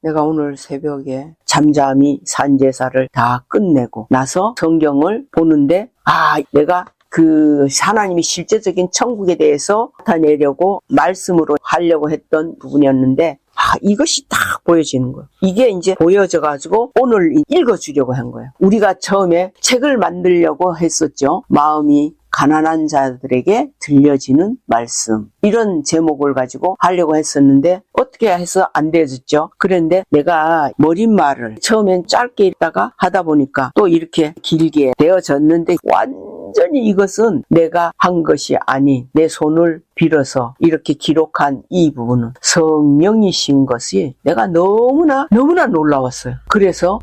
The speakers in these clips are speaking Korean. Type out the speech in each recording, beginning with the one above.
내가 오늘 새벽에 잠잠히 산제사를 다 끝내고 나서 성경을 보는데 내가 그 하나님이 실제적인 천국에 대해서 나타내려고 말씀으로 하려고 했던 부분이었는데 이것이 딱 보여지는 거예요. 이게 이제 보여져가지고 오늘 읽어주려고 한 거예요. 우리가 처음에 책을 만들려고 했었죠. 마음이 가난한 자들에게 들려지는 말씀, 이런 제목을 가지고 하려고 했었는데 어떻게 해서 안 되어졌죠. 그런데 내가 머릿말을 처음엔 짧게 읽다가 하다 보니까 또 이렇게 길게 되어졌는데 완전히 이것은 내가 한 것이 아닌 내 손을 빌어서 이렇게 기록한 이 부분은 성령이신 것이 내가 너무나 놀라웠어요. 그래서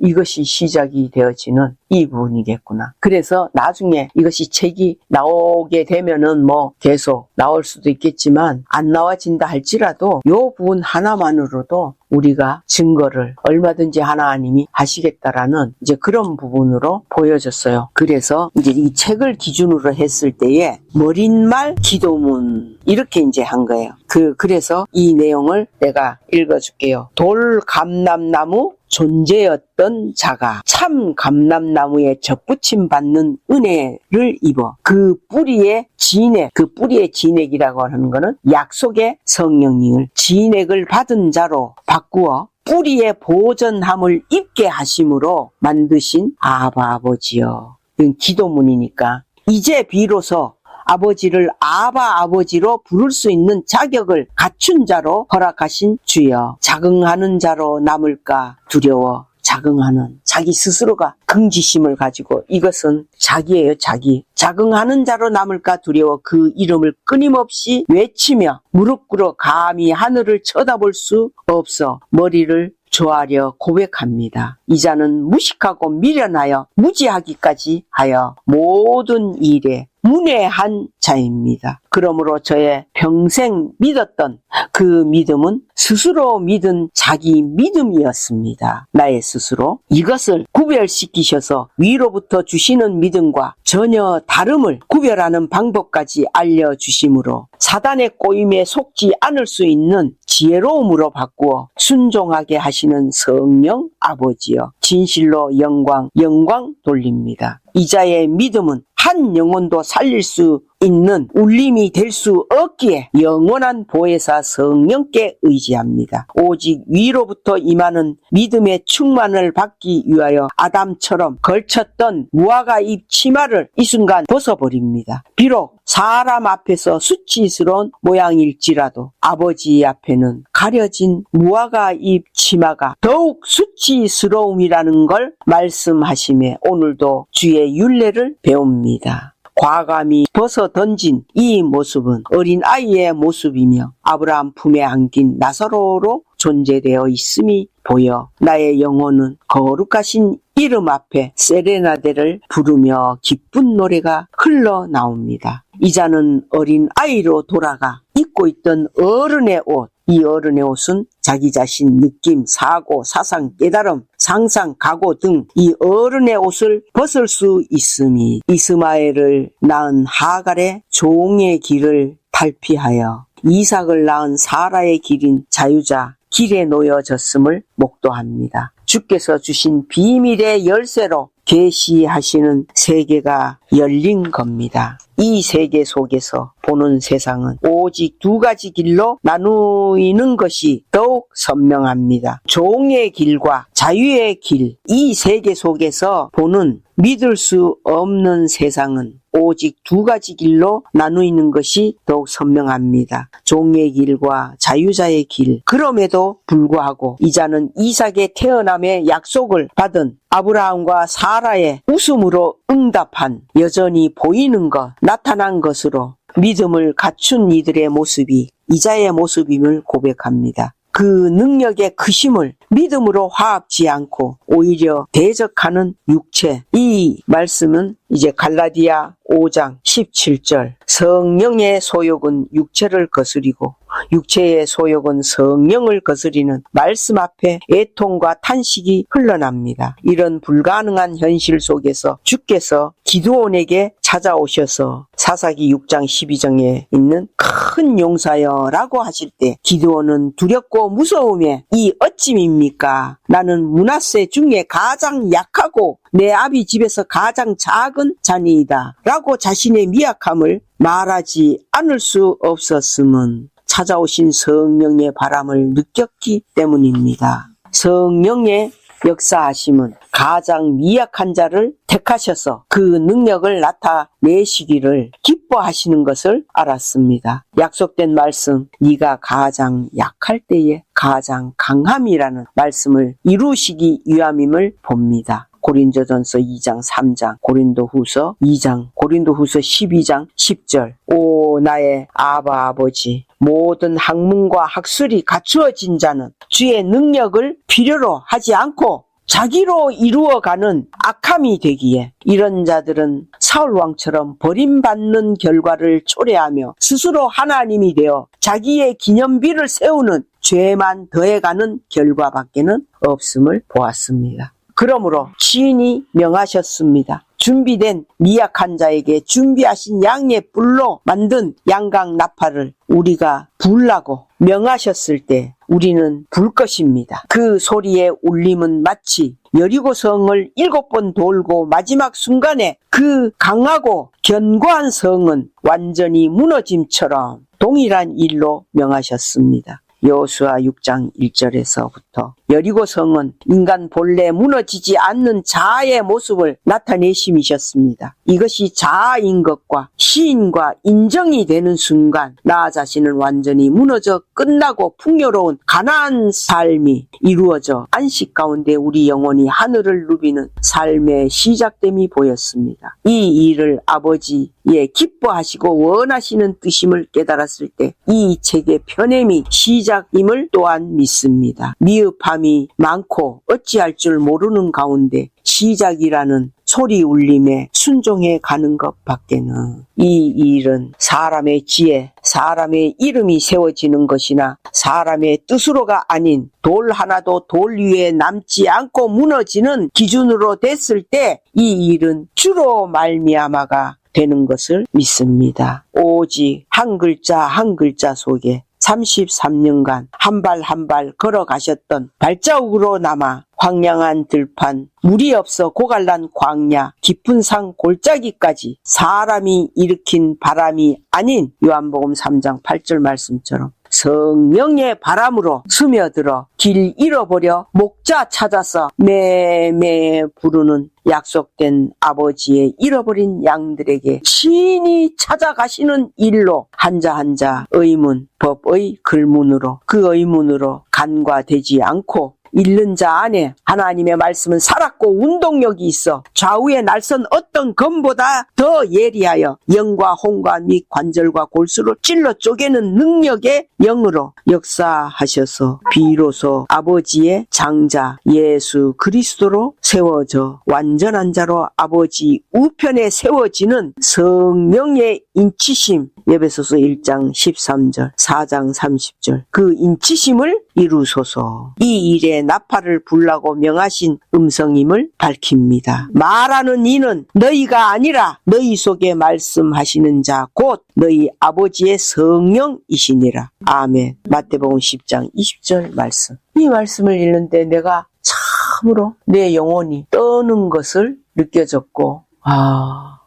이것이 시작이 되어지는 이 부분이겠구나. 그래서 나중에 이것이 책이 나오게 되면은 계속 나올 수도 있겠지만 안 나와진다 할지라도 이 부분 하나만으로도 우리가 증거를 얼마든지 하나님이 하시겠다라는 이제 그런 부분으로 보여졌어요. 그래서 이제 이 책을 기준으로 했을 때에 머릿말 기도문 이렇게 이제 한 거예요. 그래서 이 내용을 내가 읽어줄게요. 돌감람나무 존재였던 자가 참 감람나무에 접붙임 받는 은혜를 입어 그 뿌리의 진액, 그 뿌리의 진액이라고 하는 것은 약속의 성령님을 진액을 받은 자로 바꾸어 뿌리의 보전함을 입게 하심으로 만드신 아버지여. 이건 기도문이니까 이제 비로소 아버지를 아버지로 부를 수 있는 자격을 갖춘 자로 허락하신 주여. 자긍하는 자로 남을까 두려워. 자긍하는 자기 스스로가 긍지심을 가지고 이것은 자기예요. 자기. 자긍하는 자로 남을까 두려워 그 이름을 끊임없이 외치며 무릎 꿇어 감히 하늘을 쳐다볼 수 없어 머리를 조아려 고백합니다. 이 자는 무식하고 미련하여 무지하기까지 하여 모든 일에 문외한 자입니다. 그러므로 저의 평생 믿었던 그 믿음은 스스로 믿은 자기 믿음이었습니다. 나의 스스로 이것을 구별시키셔서 위로부터 주시는 믿음과 전혀 다름을 구별하는 방법까지 알려주심으로 사단의 꼬임에 속지 않을 수 있는 지혜로움으로 바꾸어 순종하게 하시는 성령 아버지여, 진실로 영광 돌립니다. 이자의 믿음은 한 영혼도 살릴 수 있는 울림이 될 수 없기에 영원한 보혜사 성령께 의지합니다. 오직 위로부터 임하는 믿음의 충만을 받기 위하여 아담처럼 걸쳤던 무화과 잎 치마를 이 순간 벗어버립니다. 비록 사람 앞에서 수치스러운 모양일지라도 아버지 앞에는 가려진 무화과 잎 치마가 더욱 수치스러움이라는 걸 말씀하시며 오늘도 주의 율례를 배웁니다. 과감히 벗어 던진 이 모습은 어린아이의 모습이며 아브라함 품에 안긴 나사로로 존재되어 있음이 보여 나의 영혼은 거룩하신 이름 앞에 세레나데를 부르며 기쁜 노래가 흘러나옵니다. 이자는 어린아이로 돌아가 입고 있던 어른의 옷, 이 어른의 옷은 자기 자신, 느낌, 사고, 사상, 깨달음, 상상, 각오 등 이 어른의 옷을 벗을 수 있음이 이스마엘을 낳은 하갈의 종의 길을 탈피하여 이삭을 낳은 사라의 길인 자유자 길에 놓여졌음을 목도합니다. 주께서 주신 비밀의 열쇠로 계시하시는 세계가 열린 겁니다. 이 세계 속에서 보는 세상은 오직 두 가지 길로 나누이는 것이 더욱 선명합니다. 종의 길과 자유의 길. 이 세계 속에서 보는 믿을 수 없는 세상은 오직 두 가지 길로 나누이는 것이 더욱 선명합니다. 종의 길과 자유자의 길. 그럼에도 불구하고 이자는 이삭의 태어남의 약속을 받은 아브라함과 사라의 웃음으로 응답한 여전히 보이는 것, 나타난 것으로 믿음을 갖춘 이들의 모습이 이자의 모습임을 고백합니다. 그 능력의 크심을 믿음으로 화합지 않고 오히려 대적하는 육체. 이 말씀은 이제 갈라디아 5장 17절 성령의 소욕은 육체를 거스리고 육체의 소욕은 성령을 거스리는 말씀 앞에 애통과 탄식이 흘러납니다. 이런 불가능한 현실 속에서 주께서 기드온에게 찾아오셔서 사사기 6장 12절에 있는 큰 용사여 라고 하실 때 기드온은 두렵고 무서움에 이 어찌입니까? 나는 므낫세 중에 가장 약하고 내 아비 집에서 가장 작은 자니이다 라고 자신의 미약함을 말하지 않을 수 없었음은 찾아오신 성령의 바람을 느꼈기 때문입니다. 성령의 역사하심은 가장 미약한 자를 택하셔서 그 능력을 나타내시기를 기뻐하시는 것을 알았습니다. 약속된 말씀, 네가 가장 약할 때에 가장 강함이라는 말씀을 이루시기 위함임을 봅니다. 고린도전서 2장 3장, 고린도후서 2장, 고린도후서 12장 10절. 오 나의 아버지, 모든 학문과 학술이 갖추어진 자는 주의 능력을 필요로 하지 않고 자기로 이루어가는 악함이 되기에 이런 자들은 사울왕처럼 버림받는 결과를 초래하며 스스로 하나님이 되어 자기의 기념비를 세우는 죄만 더해가는 결과밖에는 없음을 보았습니다. 그러므로 시인이 명하셨습니다. 준비된 미약한 자에게 준비하신 양의 뿔로 만든 양각 나팔을 우리가 불라고 명하셨을 때 우리는 불 것입니다. 그 소리의 울림은 마치 여리고성을 7번 돌고 마지막 순간에 그 강하고 견고한 성은 완전히 무너짐처럼 동일한 일로 명하셨습니다. 여호수아 6장 1절에서부터 여리고성은 인간 본래 무너지지 않는 자아의 모습을 나타내심이셨습니다. 이것이 자아인 것과 시인과 인정이 되는 순간 나 자신은 완전히 무너져 끝나고 풍요로운 가나안 삶이 이루어져 안식 가운데 우리 영혼이 하늘을 누비는 삶의 시작됨이 보였습니다. 이 일을 아버지의 기뻐하시고 원하시는 뜻임을 깨달았을 때 이 책의 펴냄이 시작임을 또한 믿습니다. 미흡함이 많고 어찌할 줄 모르는 가운데 시작이라는 소리 울림에 순종해 가는 것밖에는 이 일은 사람의 지혜, 사람의 이름이 세워지는 것이나 사람의 뜻으로가 아닌 돌 하나도 돌 위에 남지 않고 무너지는 기준으로 됐을 때 이 일은 주로 말미암아가 되는 것을 믿습니다. 오직 한 글자 한 글자 속에 33년간 한 발 한 발 걸어가셨던 발자국으로 남아 황량한 들판, 물이 없어 고갈난 광야, 깊은 산 골짜기까지 사람이 일으킨 바람이 아닌 요한복음 3장 8절 말씀처럼 성령의 바람으로 스며들어 길 잃어버려 목자 찾아서 매매 부르는 약속된 아버지의 잃어버린 양들에게 친히 찾아가시는 일로 한자 한자 의문, 법의 글문으로 그 의문으로 간과되지 않고 읽는 자 안에 하나님의 말씀은 살았고 운동력이 있어 좌우에 날선 어떤 검보다 더 예리하여 영과 혼과 및 관절과 골수를 찔러 쪼개는 능력의 영으로 역사하셔서 비로소 아버지의 장자 예수 그리스도로 세워져 완전한 자로 아버지 우편에 세워지는 성령의 인치심 에베소서 1장 13절 4장 30절 그 인치심을 이루소서. 이 일에 나팔을 불라고 명하신 음성임을 밝힙니다. 말하는 이는 너희가 아니라 너희 속에 말씀하시는 자 곧 너희 아버지의 성령이시니라. 아멘. 마태복음 10장 20절 말씀. 이 말씀을 읽는데 내가 참으로 내 영혼이 떠는 것을 느껴졌고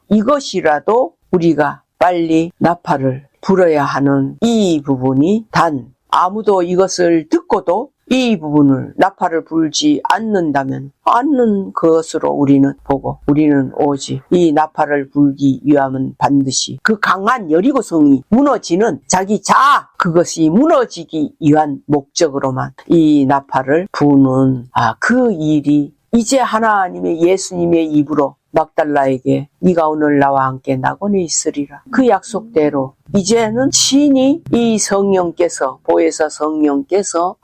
이것이라도 우리가 빨리 나팔을 불어야 하는 이 부분이 단 아무도 이것을 듣고도 이 부분을 나팔을 불지 않는다면 않는 것으로 우리는 보고 우리는 오직 이 나팔을 불기 위함은 반드시 그 강한 여리고성이 무너지는 자기 자아 그것이 무너지기 위한 목적으로만 이 나팔을 부는 그 일이 이제 하나님의 예수님의 입으로 막달라에게 네가 오늘 나와 함께 낙원에 있으리라. 그 약속대로 이제는 친히 이 성령께서 보혜사 성령께서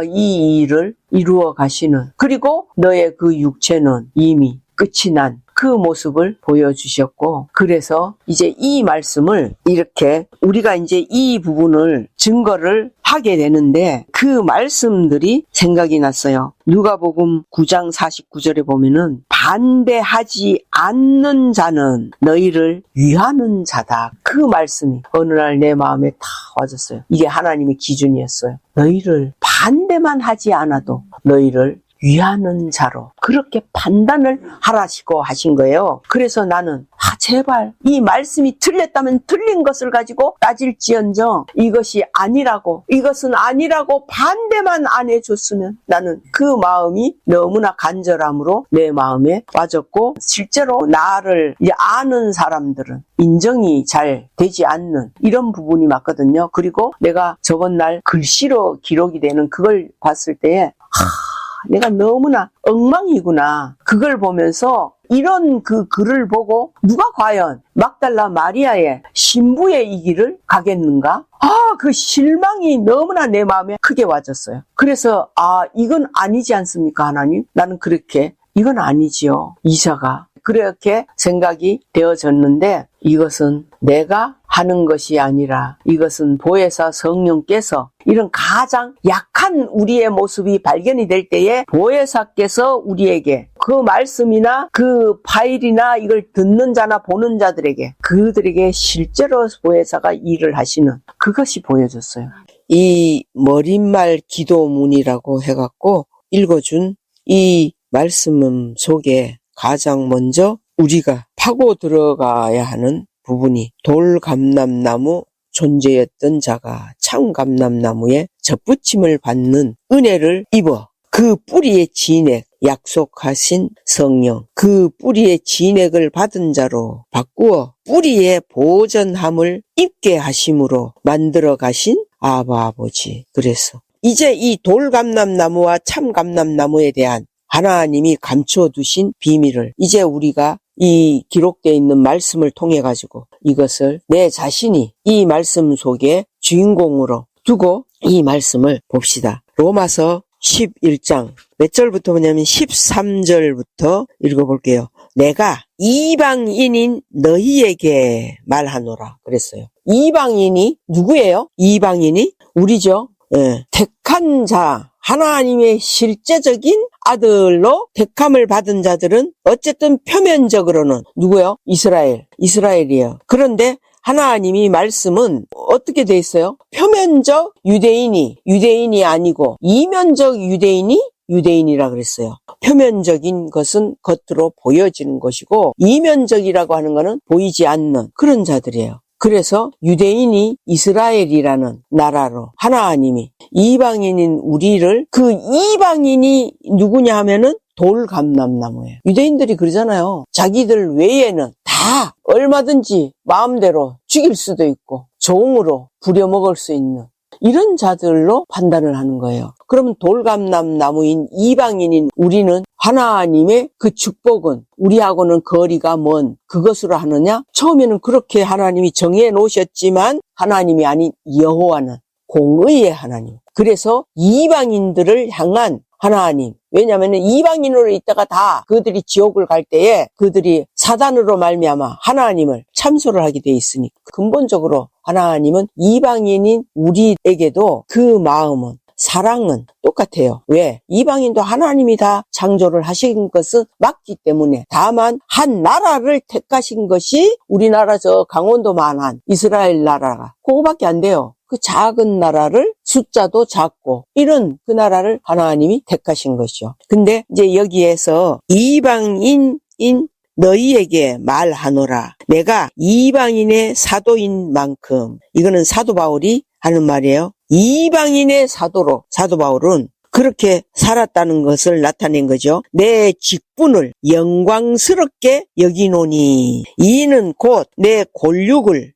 이 일을 이루어 가시는 그리고 너의 그 육체는 이미 끝이 난 그 모습을 보여주셨고, 그래서 이제 이 말씀을 이렇게 우리가 이제 이 부분을 증거를 하게 되는데, 그 말씀들이 생각이 났어요. 누가복음 9장 49절에 보면은 반대하지 않는 자는 너희를 위하는 자다. 그 말씀이 어느 날 내 마음에 다 와졌어요. 이게 하나님의 기준이었어요. 너희를 반대만 하지 않아도 너희를 위하는 자로 그렇게 판단을 하라시고 하신 거예요. 그래서 나는 제발 이 말씀이 틀렸다면 틀린 것을 가지고 따질지언정 이것은 아니라고 반대만 안 해줬으면, 나는 그 마음이 너무나 간절함으로 내 마음에 와졌고, 실제로 나를 이제 아는 사람들은 인정이 잘 되지 않는 이런 부분이 맞거든요. 그리고 내가 저번 날 글씨로 기록이 되는 그걸 봤을 때에 내가 너무나 엉망이구나. 그걸 보면서 이런 그 글을 보고 누가 과연 막달라 마리아의 신부의 이 길을 가겠는가? 그 실망이 너무나 내 마음에 크게 와졌어요. 그래서 이건 아니지 않습니까, 하나님? 나는 그렇게 이건 아니지요. 이사가 그렇게 생각이 되어졌는데, 이것은 내가 하는 것이 아니라 이것은 보혜사 성령께서 이런 가장 약한 우리의 모습이 발견이 될 때에 보혜사께서 우리에게 그 말씀이나 그 파일이나 이걸 듣는 자나 보는 자들에게, 그들에게 실제로 보혜사가 일을 하시는 그것이 보여졌어요. 이 머릿말 기도문이라고 해갖고 읽어준 이 말씀 속에 가장 먼저 우리가 파고 들어가야 하는 부분이, 돌감람나무 존재였던 자가 참감람나무에 접붙임을 받는 은혜를 입어 그 뿌리의 진액, 약속하신 성령, 그 뿌리의 진액을 받은 자로 바꾸어 뿌리의 보전함을 입게 하심으로 만들어 가신 아바 아버지. 그래서 이제 이 돌감람나무와 참감람나무에 대한 하나님이 감춰두신 비밀을 이제 우리가 이 기록되어 있는 말씀을 통해 가지고 이것을 내 자신이 이 말씀 속에 주인공으로 두고 이 말씀을 봅시다. 로마서 11장 몇 절부터 뭐냐면 13절부터 읽어볼게요. 내가 이방인인 너희에게 말하노라 그랬어요. 이방인이 누구예요? 이방인이 우리죠. 택한 자, 하나님의 실제적인 아들로 택함을 받은 자들은 어쨌든 표면적으로는 누구요? 이스라엘이에요. 그런데 하나님이 말씀은 어떻게 돼 있어요? 표면적 유대인이 아니고 이면적 유대인이라 그랬어요. 표면적인 것은 겉으로 보여지는 것이고 이면적이라고 하는 것은 보이지 않는 그런 자들이에요. 그래서 유대인이 이스라엘이라는 나라로 하나님이 이방인인 우리를, 그 이방인이 누구냐 하면은 돌감람나무예요. 유대인들이 그러잖아요. 자기들 외에는 다 얼마든지 마음대로 죽일 수도 있고 종으로 부려먹을 수 있는 이런 자들로 판단을 하는 거예요. 그러면 돌감람나무인 이방인인 우리는 하나님의 그 축복은 우리하고는 거리가 먼 그것으로 하느냐? 처음에는 그렇게 하나님이 정해 놓으셨지만 하나님이 아닌 여호와는 공의의 하나님. 그래서 이방인들을 향한 하나님. 왜냐하면 이방인으로 있다가 다 그들이 지옥을 갈 때에 그들이 사단으로 말미암아 하나님을 참소를 하게 돼 있으니 근본적으로 하나님은 이방인인 우리에게도 그 마음은, 사랑은 똑같아요. 왜? 이방인도 하나님이 다 창조를 하신 것은 맞기 때문에, 다만 한 나라를 택하신 것이 우리나라 저 강원도만한 이스라엘 나라가 그거밖에 안 돼요. 그 작은 나라를, 숫자도 작고 이런 그 나라를 하나님이 택하신 것이죠. 근데 이제 여기에서 이방인인 너희에게 말하노라. 내가 이방인의 사도인 만큼, 이거는 사도 바울이 하는 말이에요. 이방인의 사도로, 사도 바울은 그렇게 살았다는 것을 나타낸 거죠. 내 직분을 영광스럽게 여기노니 이는 곧 내 골육은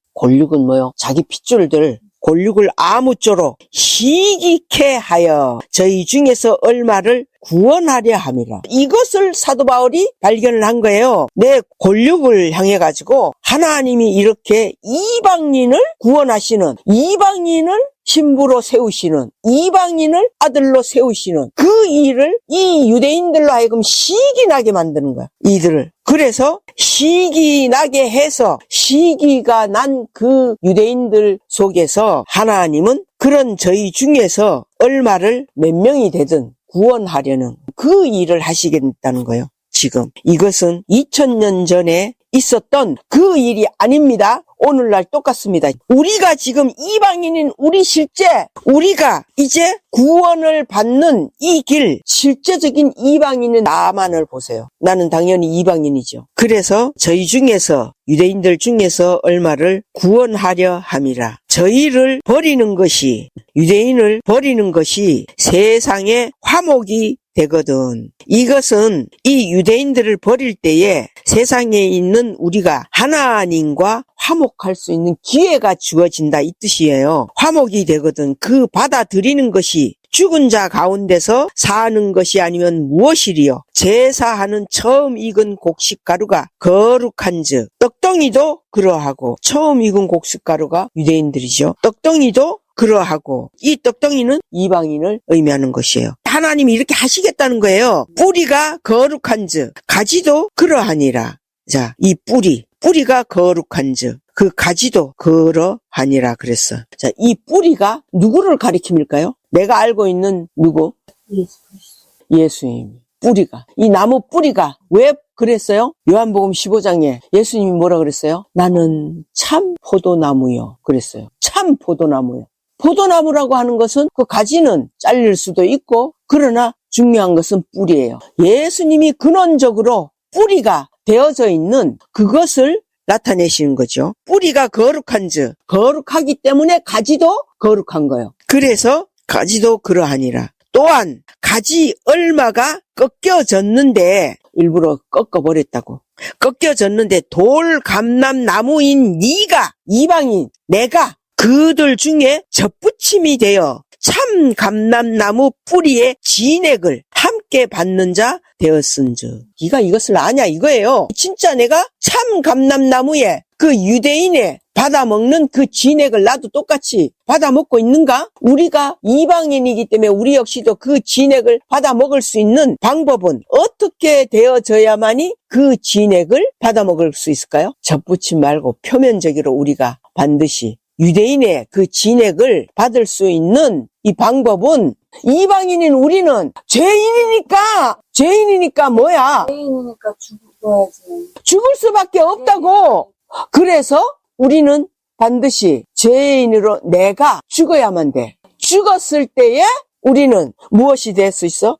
뭐요? 자기 핏줄들 골육을 아무쪼록 희귀케 하여 저희 중에서 얼마를 구원하려 함이라. 이것을 사도 바울이 발견을 한 거예요. 내 권력을 향해 가지고 하나님이 이렇게 이방인을 구원하시는, 이방인을 신부로 세우시는, 이방인을 아들로 세우시는 그 일을 이 유대인들로 하여금 시기 나게 만드는 거야. 이들을. 그래서 시기 나게 해서 시기가 난 그 유대인들 속에서 하나님은 그런 저희 중에서 얼마를 몇 명이 되든 구원하려는 그 일을 하시겠다는 거예요. 지금 이것은 2000년 전에 있었던 그 일이 아닙니다. 오늘날 똑같습니다. 우리가 지금 이방인인 우리가 이제 구원을 받는 이 길, 실제적인 이방인은 나만을 보세요. 나는 당연히 이방인이죠. 그래서 저희 중에서, 유대인들 중에서 얼마를 구원하려 함이라. 저희를 버리는 것이, 유대인을 버리는 것이 세상의 화목이 되거든. 이것은 이 유대인들을 버릴 때에 세상에 있는 우리가 하나님과 화목할 수 있는 기회가 주어진다 이 뜻이에요. 화목이 되거든. 그 받아들이는 것이 죽은 자 가운데서 사는 것이 아니면 무엇이리요? 제사하는 처음 익은 곡식가루가 거룩한즉 떡덩이도 그러하고, 처음 익은 곡식가루가 유대인들이죠. 떡덩이도 그러하고, 이 떡덩이는 이방인을 의미하는 것이에요. 하나님이 이렇게 하시겠다는 거예요. 뿌리가 거룩한즉 가지도 그러하니라. 자, 이 뿌리가 거룩한즉 그 가지도 그러하니라 그랬어. 자, 이 뿌리가 누구를 가리킴일까요? 내가 알고 있는 누구? 예수님. 뿌리가. 이 나무 뿌리가 왜 그랬어요? 요한복음 15장에 예수님이 뭐라 그랬어요? 나는 참 포도나무요. 그랬어요. 참 포도나무요. 포도나무라고 하는 것은 그 가지는 잘릴 수도 있고, 그러나 중요한 것은 뿌리예요. 예수님이 근원적으로 뿌리가 되어져 있는 그것을 나타내시는 거죠. 뿌리가 거룩한즉, 거룩하기 때문에 가지도 거룩한 거예요. 그래서 가지도 그러하니라. 또한 가지 얼마가 꺾여졌는데, 일부러 꺾어버렸다고. 꺾여졌는데 돌감람나무인 네가, 이방인 내가 그들 중에 젖붙임이 되어 참 감람나무 뿌리의 진액을 함께 받는 자 되었은즉. 네가 이것을 아냐 이거예요. 진짜 내가 참 감람나무에 그 유대인의 받아먹는 그 진액을 나도 똑같이 받아먹고 있는가? 우리가 이방인이기 때문에 우리 역시도 그 진액을 받아먹을 수 있는 방법은 어떻게 되어져야만이 그 진액을 받아먹을 수 있을까요? 젖붙임 말고 표면적으로 우리가 반드시 유대인의 그 진액을 받을 수 있는 이 방법은, 이방인인 우리는 죄인이니까 뭐야? 죄인이니까 죽어야지. 죽을 수밖에 없다고. 그래서 우리는 반드시 죄인으로 내가 죽어야만 돼. 죽었을 때에 우리는 무엇이 될 수 있어?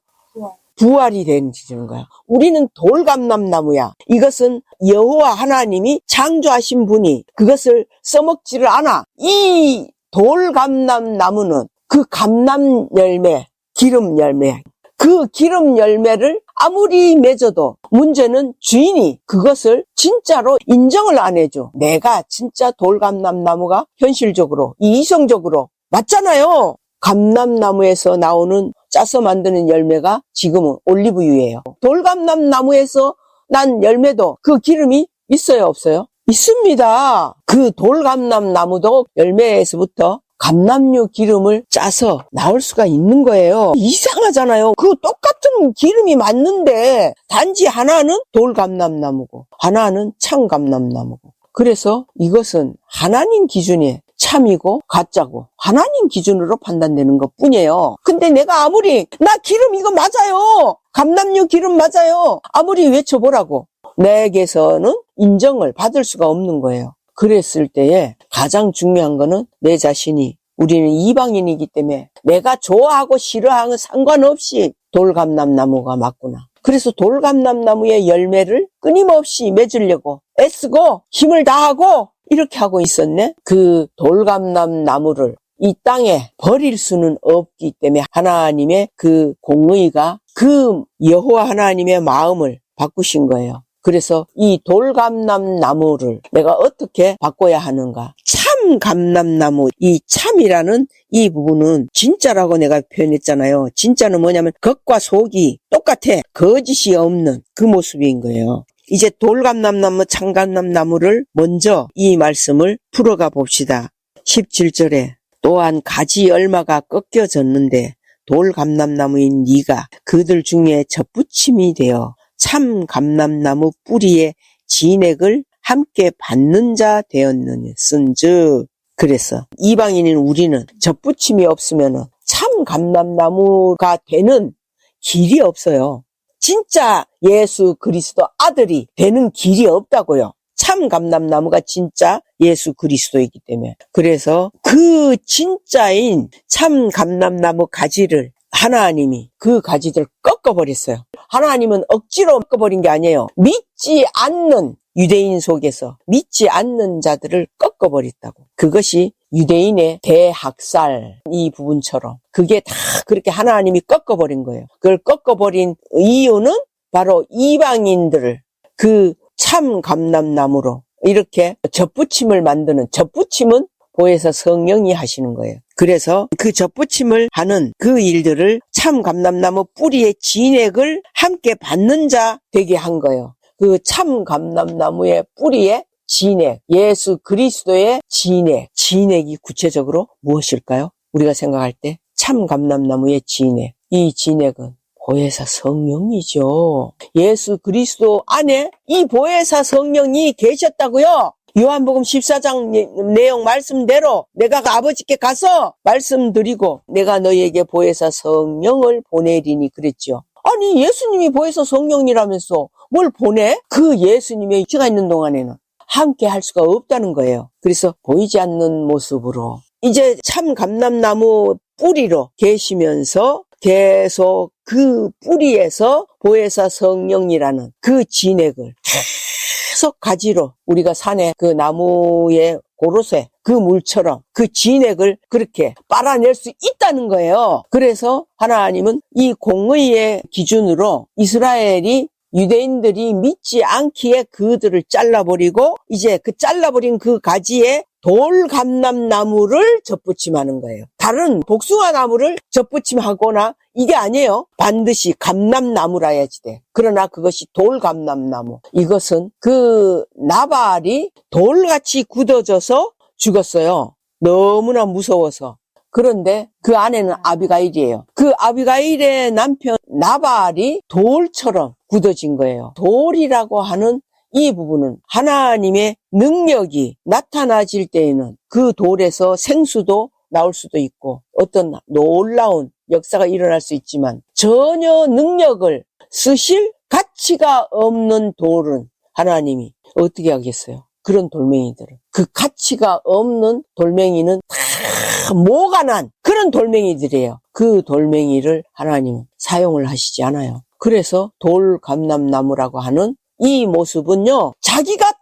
부활이 되는 거야. 우리는 돌감람나무야. 이것은 여호와 하나님이 창조하신 분이 그것을 써먹지를 않아. 이 돌감람나무는 그 감람 열매, 기름 열매, 그 기름 열매를 아무리 맺어도 문제는 주인이 그것을 진짜로 인정을 안 해줘. 내가 진짜 돌감람나무가 현실적으로, 이성적으로 맞잖아요. 감람나무에서 나오는 짜서 만드는 열매가 지금은 올리브유예요. 돌감람나무에서 난 열매도 그 기름이 있어요, 없어요? 있습니다. 그 돌감람나무도 열매에서부터 감람유 기름을 짜서 나올 수가 있는 거예요. 이상하잖아요. 그 똑같은 기름이 맞는데 단지 하나는 돌감람나무고 하나는 참감람나무고. 그래서 이것은 하나님 기준에 참이고 가짜고 하나님 기준으로 판단되는 것 뿐이에요. 근데 내가 아무리 나 기름 이거 맞아요, 감람유 기름 맞아요, 아무리 외쳐보라고 내게서는 인정을 받을 수가 없는 거예요. 그랬을 때에 가장 중요한 거는 내 자신이, 우리는 이방인이기 때문에 내가 좋아하고 싫어하는 상관없이 돌감람나무가 맞구나. 그래서 돌감람나무의 열매를 끊임없이 맺으려고 애쓰고 힘을 다하고 이렇게 하고 있었네. 그 돌감람나무를 이 땅에 버릴 수는 없기 때문에 하나님의 그 공의가 그 여호와 하나님의 마음을 바꾸신 거예요. 그래서 이 돌감람나무를 내가 어떻게 바꿔야 하는가? 참감람나무, 이 참이라는 이 부분은 진짜라고 내가 표현했잖아요. 진짜는 뭐냐면 겉과 속이 똑같아. 거짓이 없는 그 모습인 거예요. 이제 돌감람나무, 참감람나무를 먼저 이 말씀을 풀어가 봅시다. 17절에 또한 가지 얼마가 꺾여졌는데 돌감람나무인 네가 그들 중에 젖붙임이 되어 참감람나무 뿌리에 진액을 함께 받는 자 되었느니쓴즉 그래서 이방인인 우리는 젖붙임이 없으면 참감람나무가 되는 길이 없어요. 진짜 예수 그리스도 아들이 되는 길이 없다고요. 참감람나무가 진짜 예수 그리스도이기 때문에. 그래서 그 진짜인 참감람나무 가지를 하나님이 그 가지들을 꺾어버렸어요. 하나님은 억지로 꺾어버린 게 아니에요. 믿지 않는 유대인 속에서 믿지 않는 자들을 꺾어버렸다고. 그것이 유대인의 대학살 이 부분처럼 그게 다 그렇게 하나님이 꺾어버린 거예요. 그걸 꺾어버린 이유는 바로 이방인들을 그 참감람나무로 이렇게 젖붙임을 만드는, 젖붙임은 보혜사 성령이 하시는 거예요. 그래서 그 젖붙임을 하는 그 일들을 참감람나무 뿌리의 진액을 함께 받는 자 되게 한 거예요. 그 참감람나무의 뿌리에 진액, 예수 그리스도의 진액, 진액이 구체적으로 무엇일까요? 우리가 생각할 때 참감람나무의 진액, 이 진액은 보혜사 성령이죠. 예수 그리스도 안에 이 보혜사 성령이 계셨다고요. 요한복음 14장 내용 말씀대로 내가 아버지께 가서 말씀드리고 내가 너희에게 보혜사 성령을 보내리니 그랬죠. 아니 예수님이 보혜사 성령이라면서 뭘 보내? 그 예수님의 육체가 있는 동안에는 함께 할 수가 없다는 거예요. 그래서 보이지 않는 모습으로 이제 참감람나무 뿌리로 계시면서 계속 그 뿌리에서 보혜사 성령이라는 그 진액을 계속 가지로 우리가 산에 그 나무의 고로쇠 그 물처럼 그 진액을 그렇게 빨아낼 수 있다는 거예요. 그래서 하나님은 이 공의의 기준으로 이스라엘이 유대인들이 믿지 않기에 그들을 잘라버리고 이제 그 잘라버린 그 가지에 돌감람나무를 젖붙임하는 거예요. 다른 복숭아나무를 젖붙임하거나 이게 아니에요. 반드시 감람나무라 해야지 돼. 그러나 그것이 돌감람나무. 이것은 그 나발이 돌같이 굳어져서 죽었어요. 너무나 무서워서. 그런데 그 안에는 아비가일이에요. 그 아비가일의 남편 나발이 돌처럼 굳어진 거예요. 돌이라고 하는 이 부분은 하나님의 능력이 나타나질 때에는 그 돌에서 생수도 나올 수도 있고 어떤 놀라운 역사가 일어날 수 있지만 전혀 능력을 쓰실 가치가 없는 돌은 하나님이 어떻게 하겠어요? 그런 돌멩이들을. 그 가치가 없는 돌멩이는 다 모가 난 그런 돌멩이들이에요. 그 돌멩이를 하나님은 사용을 하시지 않아요. 그래서 돌감람나무라고 하는 이 모습은요, 자기가 다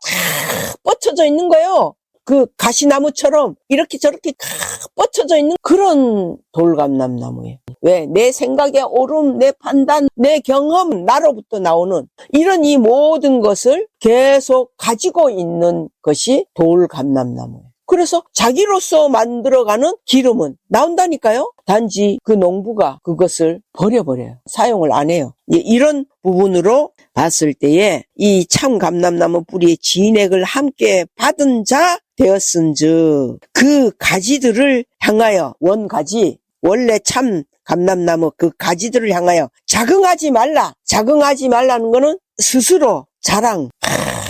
뻗쳐져 있는 거예요. 그 가시나무처럼 이렇게 저렇게 다 뻗쳐져 있는 그런 돌감람나무예요. 왜? 내 생각의 오름, 내 판단, 내 경험, 나로부터 나오는 이런 이 모든 것을 계속 가지고 있는 것이 돌감람나무예요. 그래서 자기로서 만들어가는 기름은 나온다니까요. 단지 그 농부가 그것을 버려버려요. 사용을 안 해요. 이런 부분으로 봤을 때에 이 참감람나무 뿌리의 진액을 함께 받은 자 되었은즉 그 가지들을 향하여 원가지 원래 참 감람나무 그 가지들을 향하여 자긍하지 말라. 자긍하지 말라는 거는 스스로 자랑.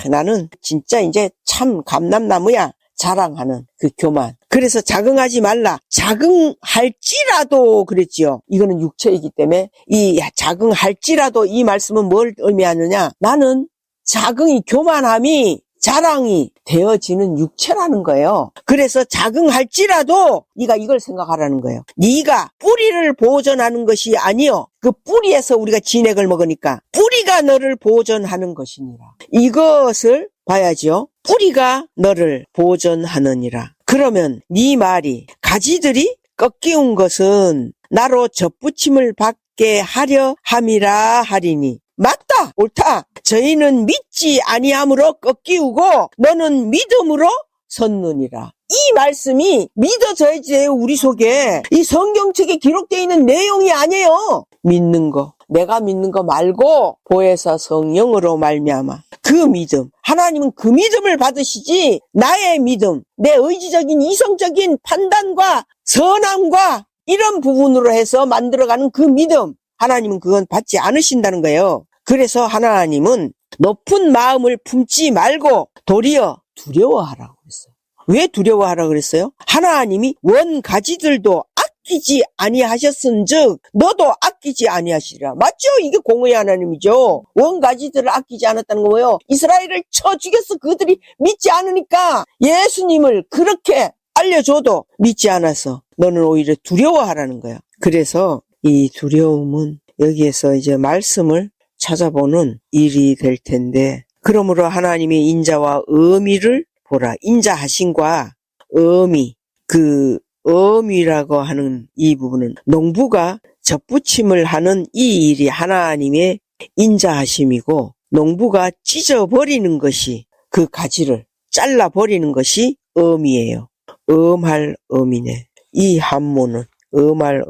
나는 진짜 이제 참 감람나무야. 자랑하는 그 교만. 그래서 자긍하지 말라. 자긍할지라도 그랬지요. 이거는 육체이기 때문에 이 자긍할지라도 이 말씀은 뭘 의미하느냐. 나는 자긍이 교만함이 자랑이 되어지는 육체라는 거예요. 그래서 자긍할지라도 네가 이걸 생각하라는 거예요. 네가 뿌리를 보존하는 것이 아니요. 그 뿌리에서 우리가 진액을 먹으니까 뿌리가 너를 보존하는 것이니라. 이것을 봐야죠. 뿌리가 너를 보존하느니라. 그러면 네 말이 가지들이 꺾이운 것은 나로 젖붙임을 받게 하려 함이라 하리니. 맞다! 옳다! 저희는 믿지 아니함으로 꺾이우고 너는 믿음으로 섰느니라. 이 말씀이 믿어져야지 돼요. 우리 속에 이 성경책에 기록되어 있는 내용이 아니에요. 믿는 거, 내가 믿는 거 말고 보혜사 성령으로 말미암아 그 믿음, 하나님은 그 믿음을 받으시지 나의 믿음, 내 의지적인 이성적인 판단과 선함과 이런 부분으로 해서 만들어가는 그 믿음, 하나님은 그건 받지 않으신다는 거예요. 그래서 하나님은 높은 마음을 품지 말고 도리어 두려워하라고 그랬어요. 왜 두려워하라고 그랬어요? 하나님이 원가지들도 아끼지 아니하셨은즉 너도 아끼지 아니하시리라. 맞죠? 이게 공의의 하나님이죠. 원가지들을 아끼지 않았다는 거예요. 이스라엘을 쳐 죽였어. 그들이 믿지 않으니까 예수님을 그렇게 알려줘도 믿지 않아서 너는 오히려 두려워하라는 거야. 그래서 이 두려움은 여기에서 이제 말씀을 찾아보는 일이 될 텐데, 그러므로 하나님의 인자와 의미를 보라. 인자하심과 의미, 그 의미라고 하는 이 부분은 농부가 접붙임을 하는 이 일이 하나님의 인자하심이고, 농부가 찢어버리는 것이, 그 가지를 잘라버리는 것이 의미예요. 음할 의미네. 이 한문은 음할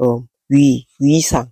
위상,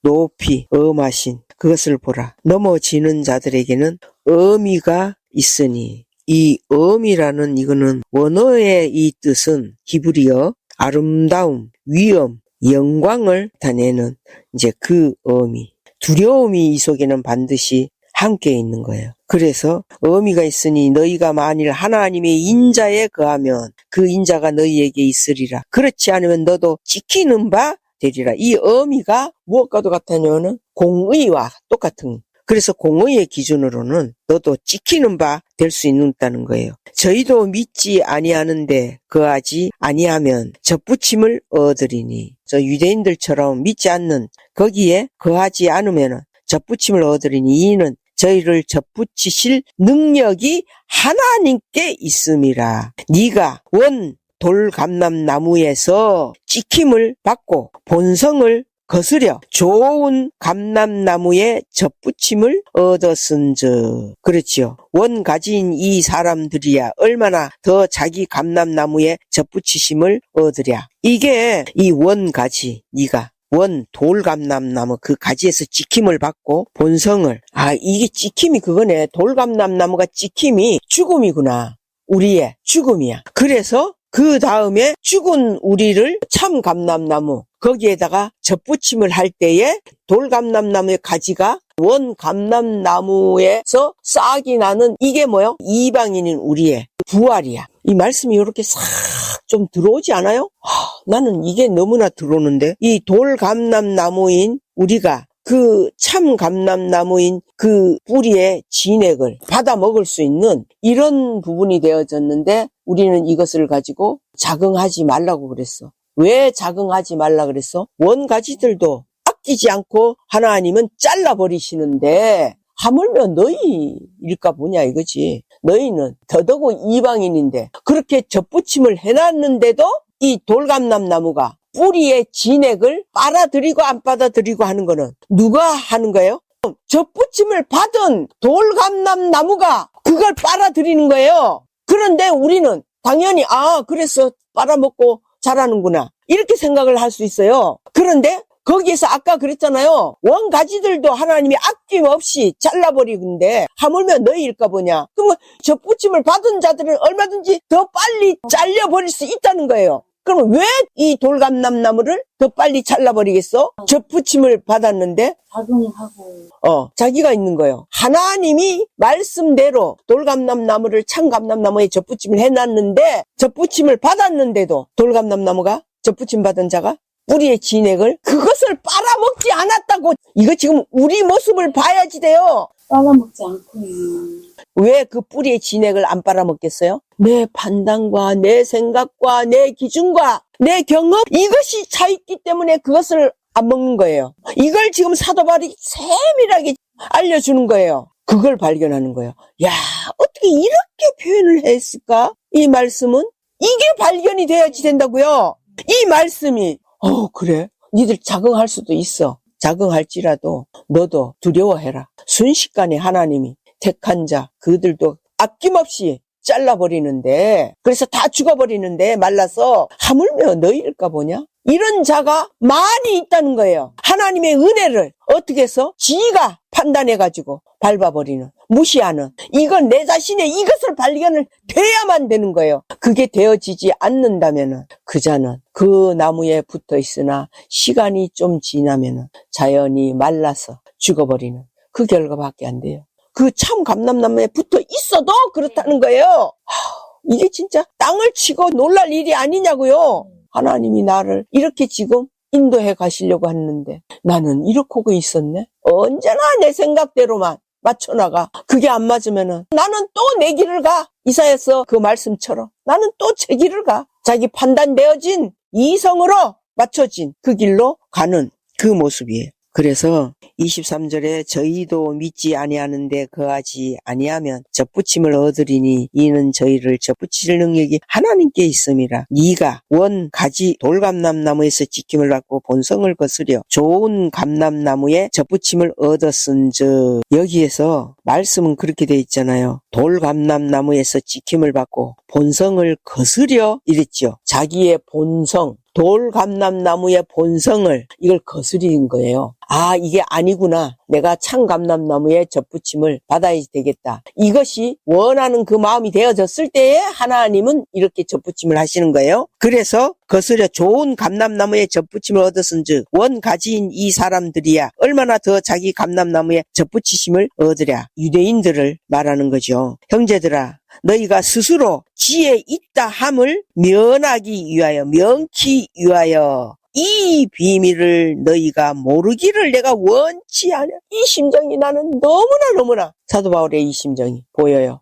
높이, 엄하신 그것을 보라. 넘어지는 자들에게는 의미가 있으니, 이 의미라는 이거는 원어의 이 뜻은 히브리어 아름다움, 위엄, 영광을 나타내는 이제 그 의미. 두려움이 이 속에는 반드시 함께 있는 거예요. 그래서 의미가 있으니 너희가 만일 하나님의 인자에 거하면 그 인자가 너희에게 있으리라. 그렇지 않으면 너도 찍히는 바 되리라. 이 의미가 무엇과도 같으냐면 공의와 똑같은. 그래서 공의의 기준으로는 너도 찍히는 바 될 수 있다는 거예요. 저희도 믿지 아니하는데 거하지 아니하면 접붙임을 얻으리니. 저 유대인들처럼 믿지 않는 거기에 거하지 않으면 접붙임을 얻으리니 이는 저희를 접붙이실 능력이 하나님께 있음이라. 네가 원 돌감람나무에서 찍힘을 받고 본성을 거스려 좋은 감람나무에 접붙임을 얻었은즉. 그렇지요. 원가지인 이 사람들이야 얼마나 더 자기 감람나무에 접붙이심을 얻으랴. 이게 이 원가지, 네가 원 돌감람나무 그 가지에서 찍힘을 받고 본성을, 이게 찍힘이 그거네. 돌감람나무가 찍힘이 죽음이구나. 우리의 죽음이야. 그래서 그 다음에 죽은 우리를 참 감람나무 거기에다가 접붙임을 할 때에 돌감람나무의 가지가 원감람나무에서 싹이 나는 이게 뭐요? 이방인인 우리의 부활이야. 이 말씀이 이렇게 싹 좀 들어오지 않아요? 나는 이게 너무나 들어오는데, 이 돌감람나무인 우리가 그 참 감람나무인 그 뿌리의 진액을 받아 먹을 수 있는 이런 부분이 되어졌는데, 우리는 이것을 가지고 자긍하지 말라고 그랬어. 왜 자긍하지 말라 그랬어? 원가지들도 아끼지 않고 하나님은 잘라버리시는데 하물며 너희일까 보냐 이거지. 너희는 더더욱 이방인인데 그렇게 접붙임을 해놨는데도 이 돌감람나무가 뿌리의 진액을 빨아들이고 안 빨아들이고 하는 거는 누가 하는 거예요? 접붙임을 받은 돌감람나무가 그걸 빨아들이는 거예요. 그런데 우리는 당연히 그래서 빨아먹고 자라는구나 이렇게 생각을 할 수 있어요. 그런데 거기에서 아까 그랬잖아요. 원가지들도 하나님이 아낌없이 잘라버리는데 하물며 너희일까 보냐. 그러면 접붙임을 받은 자들은 얼마든지 더 빨리 잘려버릴 수 있다는 거예요. 그럼 왜 이 돌감람나무를 더 빨리 잘라버리겠어? 접붙임을 받았는데 자긍하고 자기가 있는 거예요. 하나님이 말씀대로 돌감람나무를 참감람나무에 접붙임을 해놨는데 접붙임을 받았는데도 돌감람나무가 접붙임 받은 자가 뿌리의 진액을 그것을 빨아먹지 않았다고. 이거 지금 우리 모습을 봐야지 돼요. 빨아먹지 않고요. 왜 그 뿌리의 진액을 안 빨아먹겠어요? 내 판단과 내 생각과 내 기준과 내 경험 이것이 차있기 때문에 그것을 안 먹는 거예요. 이걸 지금 사도 바울이 세밀하게 알려주는 거예요. 그걸 발견하는 거예요. 야, 어떻게 이렇게 표현을 했을까? 이 말씀은 이게 발견이 돼야지 된다고요. 이 말씀이 그래? 니들 자긍할 수도 있어. 자긍할지라도 너도 두려워해라. 순식간에 하나님이 택한 자 그들도 아낌없이 잘라버리는데, 그래서 다 죽어버리는데 말라서 하물며 너희일까 보냐? 이런 자가 많이 있다는 거예요. 하나님의 은혜를 어떻게 해서 지가 판단해가지고 밟아버리는, 무시하는, 이건 내 자신의 이것을 발견을 돼야만 되는 거예요. 그게 되어지지 않는다면은 그 자는 그 나무에 붙어 있으나 시간이 좀 지나면은 자연히 말라서 죽어버리는 그 결과밖에 안 돼요. 그 참 감람나무에 붙어 있어도 그렇다는 거예요. 이게 진짜 땅을 치고 놀랄 일이 아니냐고요. 하나님이 나를 이렇게 지금 인도해 가시려고 했는데 나는 이러고 있었네. 언제나 내 생각대로만 맞춰나가. 그게 안 맞으면은 나는 또 내 길을 가. 이사야서 그 말씀처럼 나는 또 제 길을 가. 자기 판단되어진 이성으로 맞춰진 그 길로 가는 그 모습이에요. 그래서 23절에 저희도 믿지 아니하는데 거하지 아니하면 젖붙임을 얻으리니 이는 저희를 젖붙일 능력이 하나님께 있음이라. 네가 원 가지 돌감람나무에서 지킴을 받고 본성을 거스려 좋은 감람나무에 젖붙임을 얻었은즉, 여기에서 말씀은 그렇게 돼 있잖아요. 돌감람나무에서 지킴을 받고 본성을 거스려 이랬죠. 자기의 본성, 돌감람나무의 본성을 이걸 거스리는 거예요. 아, 이게 아니구나. 내가 참 감람나무의 젖붙임을 받아야 되겠다. 이것이 원하는 그 마음이 되어졌을 때에 하나님은 이렇게 젖붙임을 하시는 거예요. 그래서 거스려 좋은 감람나무의 젖붙임을 얻었은즉 원 가지인 이 사람들이야 얼마나 더 자기 감람나무의 젖붙이심을 얻으랴. 유대인들을 말하는 거죠. 형제들아, 너희가 스스로 지혜 있다 함을 면하기 위하여, 명키 위하여 이 비밀을 너희가 모르기를 내가 원치 않아. 이 심정이 나는 너무나 사도 바울의 이 심정이 보여요.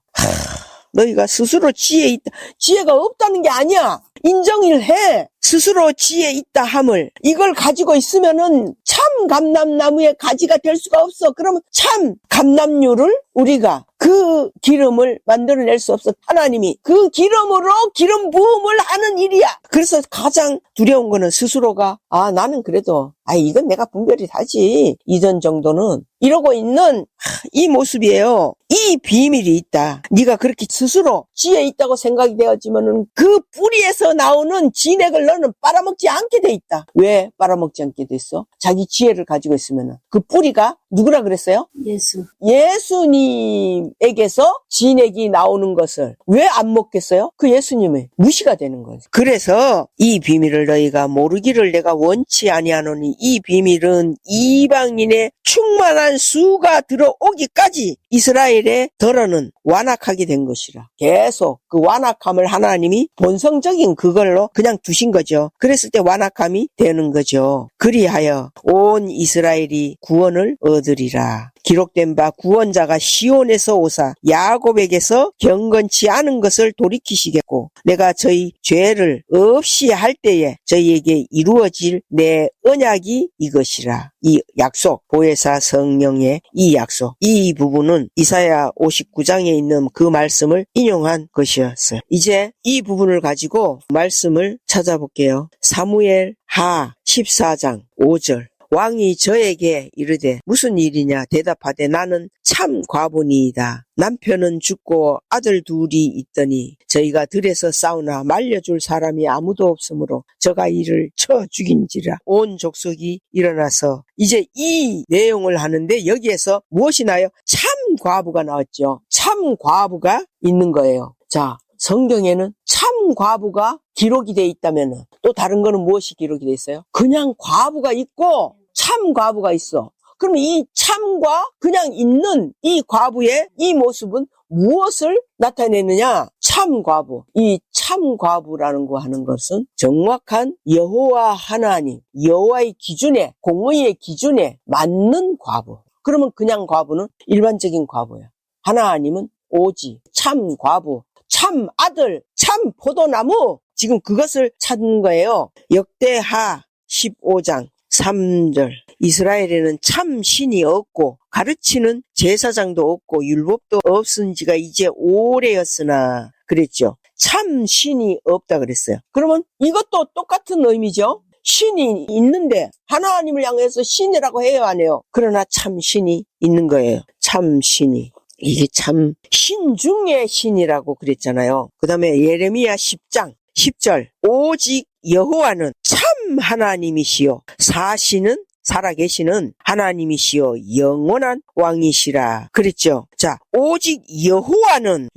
너희가 스스로 지혜 있다. 지혜가 없다는 게 아니야. 인정을 해. 스스로 지혜 있다 함을, 이걸 가지고 있으면은 참 감람나무의 가지가 될 수가 없어. 그러면 참 감람류를 우리가 그 기름을 만들어낼 수 없어. 하나님이 그 기름으로 기름 부음을 하는 일이야. 그래서 가장 두려운 거는 스스로가 나는 그래도 이건 내가 분별이 다지, 이전 정도는 이러고 있는 이 모습이에요. 이 비밀이 있다. 네가 그렇게 스스로 지혜 있다고 생각이 되어지면은 그 뿌리에서 나오는 진액을 너는 빨아먹지 않게 돼 있다. 왜 빨아먹지 않게 됐어? 자기 지혜를 가지고 있으면은 그 뿌리가 누구라 그랬어요? 예수. 예수님에게서 진액이 나오는 것을 왜 안 먹겠어요? 그 예수님의 무시가 되는 거죠. 그래서 이 비밀을 너희가 모르기를 내가 원치 아니하노니 이 비밀은 이방인의 충만한 수가 들어오기까지 이스라엘의 덜어는 완악하게 된 것이라. 계속 그 완악함을 하나님이 본성적인 그걸로 그냥 두신 거죠. 그랬을 때 완악함이 되는 거죠. 그리하여 온 이스라엘이 구원을 얻으리라. 기록된 바 구원자가 시온에서 오사 야곱에게서 경건치 않은 것을 돌이키시겠고 내가 저희 죄를 없이 할 때에 저희에게 이루어질 내 언약이 이것이라. 이 약속, 보혜사 성령의 이 약속, 이 부분은 이사야 59장에 있는 그 말씀을 인용한 것이었어요. 이제 이 부분을 가지고 말씀을 찾아볼게요. 사무엘 하 14장 5절. 왕이 저에게 이르되 무슨 일이냐 대답하되 나는 참 과부니이다. 남편은 죽고 아들 둘이 있더니 저희가 들에서 싸우나 말려줄 사람이 아무도 없으므로 저가 이를 쳐 죽인지라. 온 족속이 일어나서 이제 이 내용을 하는데 여기에서 무엇이 나요? 참 과부가 나왔죠. 참 과부가 있는 거예요. 자, 성경에는 참 과부가 기록이 돼 있다면 또 다른 거는 무엇이 기록이 돼 있어요? 그냥 과부가 있고 참 과부가 있어. 그럼 이 참과 그냥 있는 이 과부의 이 모습은 무엇을 나타내느냐? 참 과부. 이 참 과부라는 거 하는 것은 정확한 여호와 하나님, 여호와의 기준에, 공의의 기준에 맞는 과부. 그러면 그냥 과부는 일반적인 과부야. 하나님은 오직 참 과부, 참 아들, 참 포도나무, 지금 그것을 찾는 거예요. 역대하 15장 3절. 이스라엘에는 참 신이 없고 가르치는 제사장도 없고 율법도 없은 지가 이제 오래였으나 그랬죠. 참 신이 없다 그랬어요. 그러면 이것도 똑같은 의미죠. 신이 있는데 하나님을 향해서 신이라고 해요, 안 해요? 그러나 참 신이 있는 거예요. 참 신이. 이게 참 신 중에 신이라고 그랬잖아요. 그 다음에 예레미야 10장 10절 오직 여호와는 참 하나님이시요 사시는 살아계시는 하나님이시여 영원한 왕이시라 그랬죠. 자, 오직 여호와는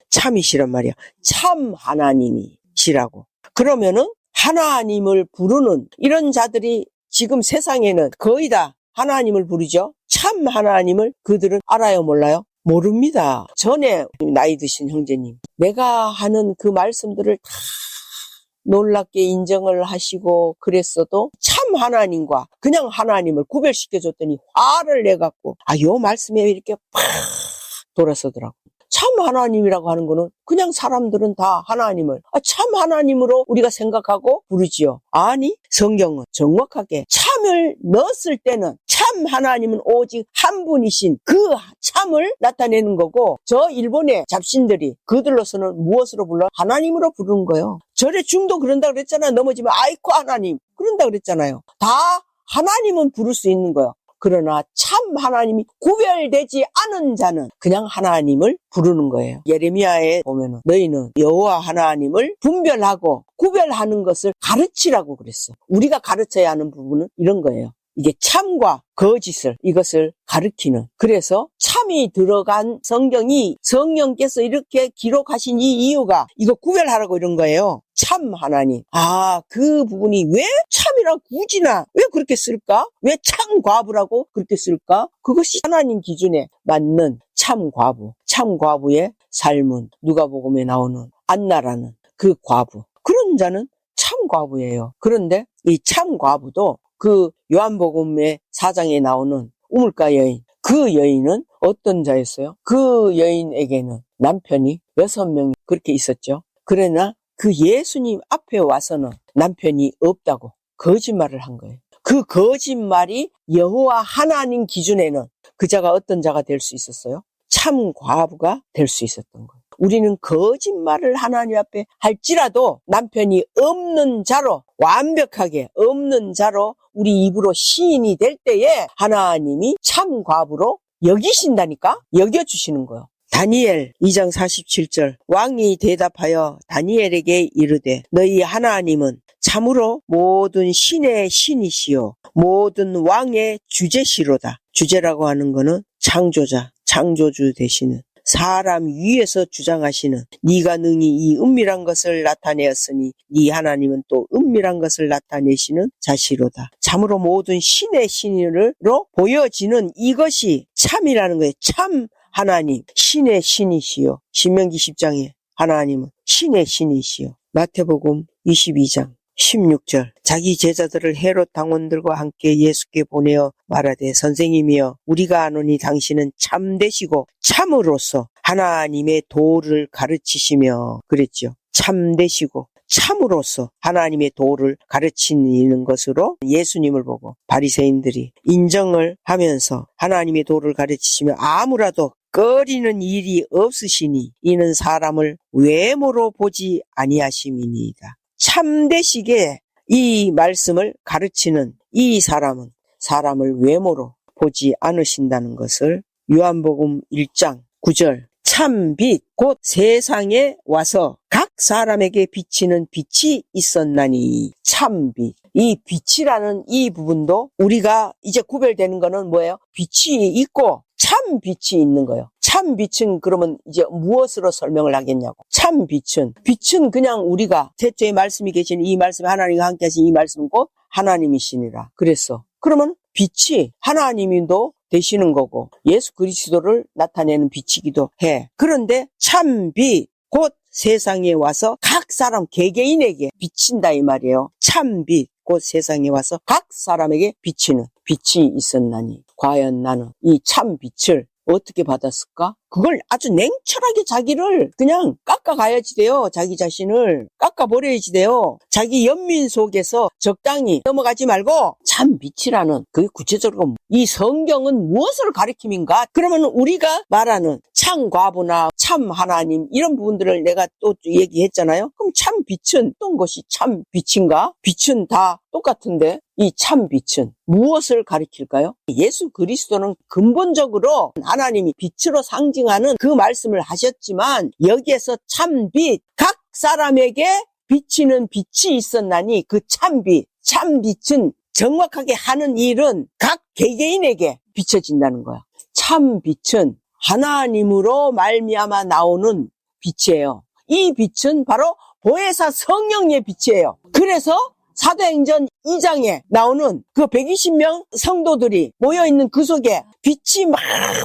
참이시란 말이야. 참 하나님이시라고. 그러면은 하나님을 부르는 이런 자들이 지금 세상에는 거의 다 하나님을 부르죠. 참 하나님을 그들은 알아요, 몰라요? 모릅니다. 전에 나이 드신 형제님, 내가 하는 그 말씀들을 다 놀랍게 인정을 하시고 그랬어도 참 하나님과 그냥 하나님을 구별시켜줬더니 화를 내갖고 요 말씀에 이렇게 팍 돌아서더라고. 참 하나님이라고 하는 거는 그냥 사람들은 다 하나님을 참 하나님으로 우리가 생각하고 부르지요. 아니, 성경은 정확하게 참을 넣었을 때는 참 하나님은 오직 한 분이신 그 참을 나타내는 거고, 저 일본의 잡신들이 그들로서는 무엇으로 불러? 하나님으로 부르는 거예요. 절에 중도 그런다 그랬잖아요. 넘어지면 아이코 하나님 그런다 그랬잖아요. 다 하나님은 부를 수 있는 거예요. 그러나 참 하나님이 구별되지 않은 자는 그냥 하나님을 부르는 거예요. 예레미야에 보면은 너희는 여호와 하나님을 분별하고 구별하는 것을 가르치라고 그랬어. 우리가 가르쳐야 하는 부분은 이런 거예요. 이게 참과 거짓을 이것을 가르치는. 그래서 참이 들어간 성령께서 이렇게 기록하신 이 이유가 이거 구별하라고 이런 거예요. 참 하나님. 그 부분이 왜 참이라고 굳이나 왜 그렇게 쓸까? 왜 참과부라고 그렇게 쓸까? 그것이 하나님 기준에 맞는 참과부. 참과부의 삶은 누가복음에 나오는 안나라는 그 과부. 그런 자는 참과부예요. 그런데 이 참과부도 그 요한복음의 4장에 나오는 우물가 여인, 그 여인은 어떤 자였어요? 그 여인에게는 남편이 6명이 그렇게 있었죠. 그러나 그 예수님 앞에 와서는 남편이 없다고 거짓말을 한 거예요. 그 거짓말이 여호와 하나님 기준에는 그 자가 어떤 자가 될 수 있었어요? 참 과부가 될 수 있었던 거예요. 우리는 거짓말을 하나님 앞에 할지라도 남편이 없는 자로, 완벽하게 없는 자로 우리 입으로 시인이 될 때에 하나님이 참 과부로 여기신다니까? 여겨주시는 거예요. 다니엘 2장 47절 왕이 대답하여 다니엘에게 이르되 너희 하나님은 참으로 모든 신의 신이시요 모든 왕의 주제시로다. 주제라고 하는 거는 창조자, 창조주 되시는 사람 위에서 주장하시는 네가 능히 이 은밀한 것을 나타내었으니 네 하나님은 또 은밀한 것을 나타내시는 자시로다. 참으로 모든 신의 신으로 보여지는 이것이 참이라는 거예요. 참 하나님, 신의 신이시요. 신명기 10장에 하나님은 신의 신이시요. 마태복음 22장 16절 자기 제자들을 헤롯 당원들과 함께 예수께 보내어 말하되 선생님이여 우리가 아노니 당신은 참되시고 참으로서 하나님의 도를 가르치시며 그랬죠. 참되시고 참으로서 하나님의 도를 가르치는 것으로 예수님을 보고 바리새인들이 인정을 하면서 하나님의 도를 가르치시며 아무라도 꺼리는 일이 없으시니 이는 사람을 외모로 보지 아니하심이니이다. 참되시게 이 말씀을 가르치는 이 사람은 사람을 외모로 보지 않으신다는 것을 요한복음 1장 9절 참빛 곧 세상에 와서 각 사람에게 비치는 빛이 있었나니 참빛. 이 빛이라는 이 부분도 우리가 이제 구별되는 거는 뭐예요? 빛이 있고 참 빛이 있는 거예요. 참 빛은 그러면 이제 무엇으로 설명을 하겠냐고. 참 빛은 그냥 우리가 태초에 말씀이 계신 이 말씀에 하나님과 함께 하신 이 말씀은 곧 하나님이시니라. 그랬어. 그러면 빛이 하나님도 되시는 거고 예수 그리스도를 나타내는 빛이기도 해. 그런데 참 빛, 곧 세상에 와서 각 사람 개개인에게 비친다 이 말이에요. 참 빛, 곧 세상에 와서 각 사람에게 비치는 빛이 있었나니 과연 나는 이 참 빛을 어떻게 받았을까? 그걸 아주 냉철하게 자기를 그냥 깎아가야지 돼요. 자기 자신을 깎아버려야지 돼요. 자기 연민 속에서 적당히 넘어가지 말고 참 빛이라는 그게 구체적으로 이 성경은 무엇을 가리킴인가? 그러면 우리가 말하는 참 과부나 참 하나님 이런 부분들을 내가 또 얘기했잖아요. 그럼 참 빛은 어떤 것이 참 빛인가? 빛은 다 똑같은데 이 참 빛은 무엇을 가리킬까요? 예수 그리스도는 근본적으로 하나님이 빛으로 상징하는 그 말씀을 하셨지만 여기에서 참 빛, 각 사람에게 비치는 빛이 있었나니 그 참 빛, 참 빛은 정확하게 하는 일은 각 개개인에게 비춰진다는 거야. 참 빛은 하나님으로 말미암아 나오는 빛이에요. 이 빛은 바로 보혜사 성령의 빛이에요. 그래서 사도행전 2장에 나오는 그 120명 성도들이 모여있는 그 속에 빛이 막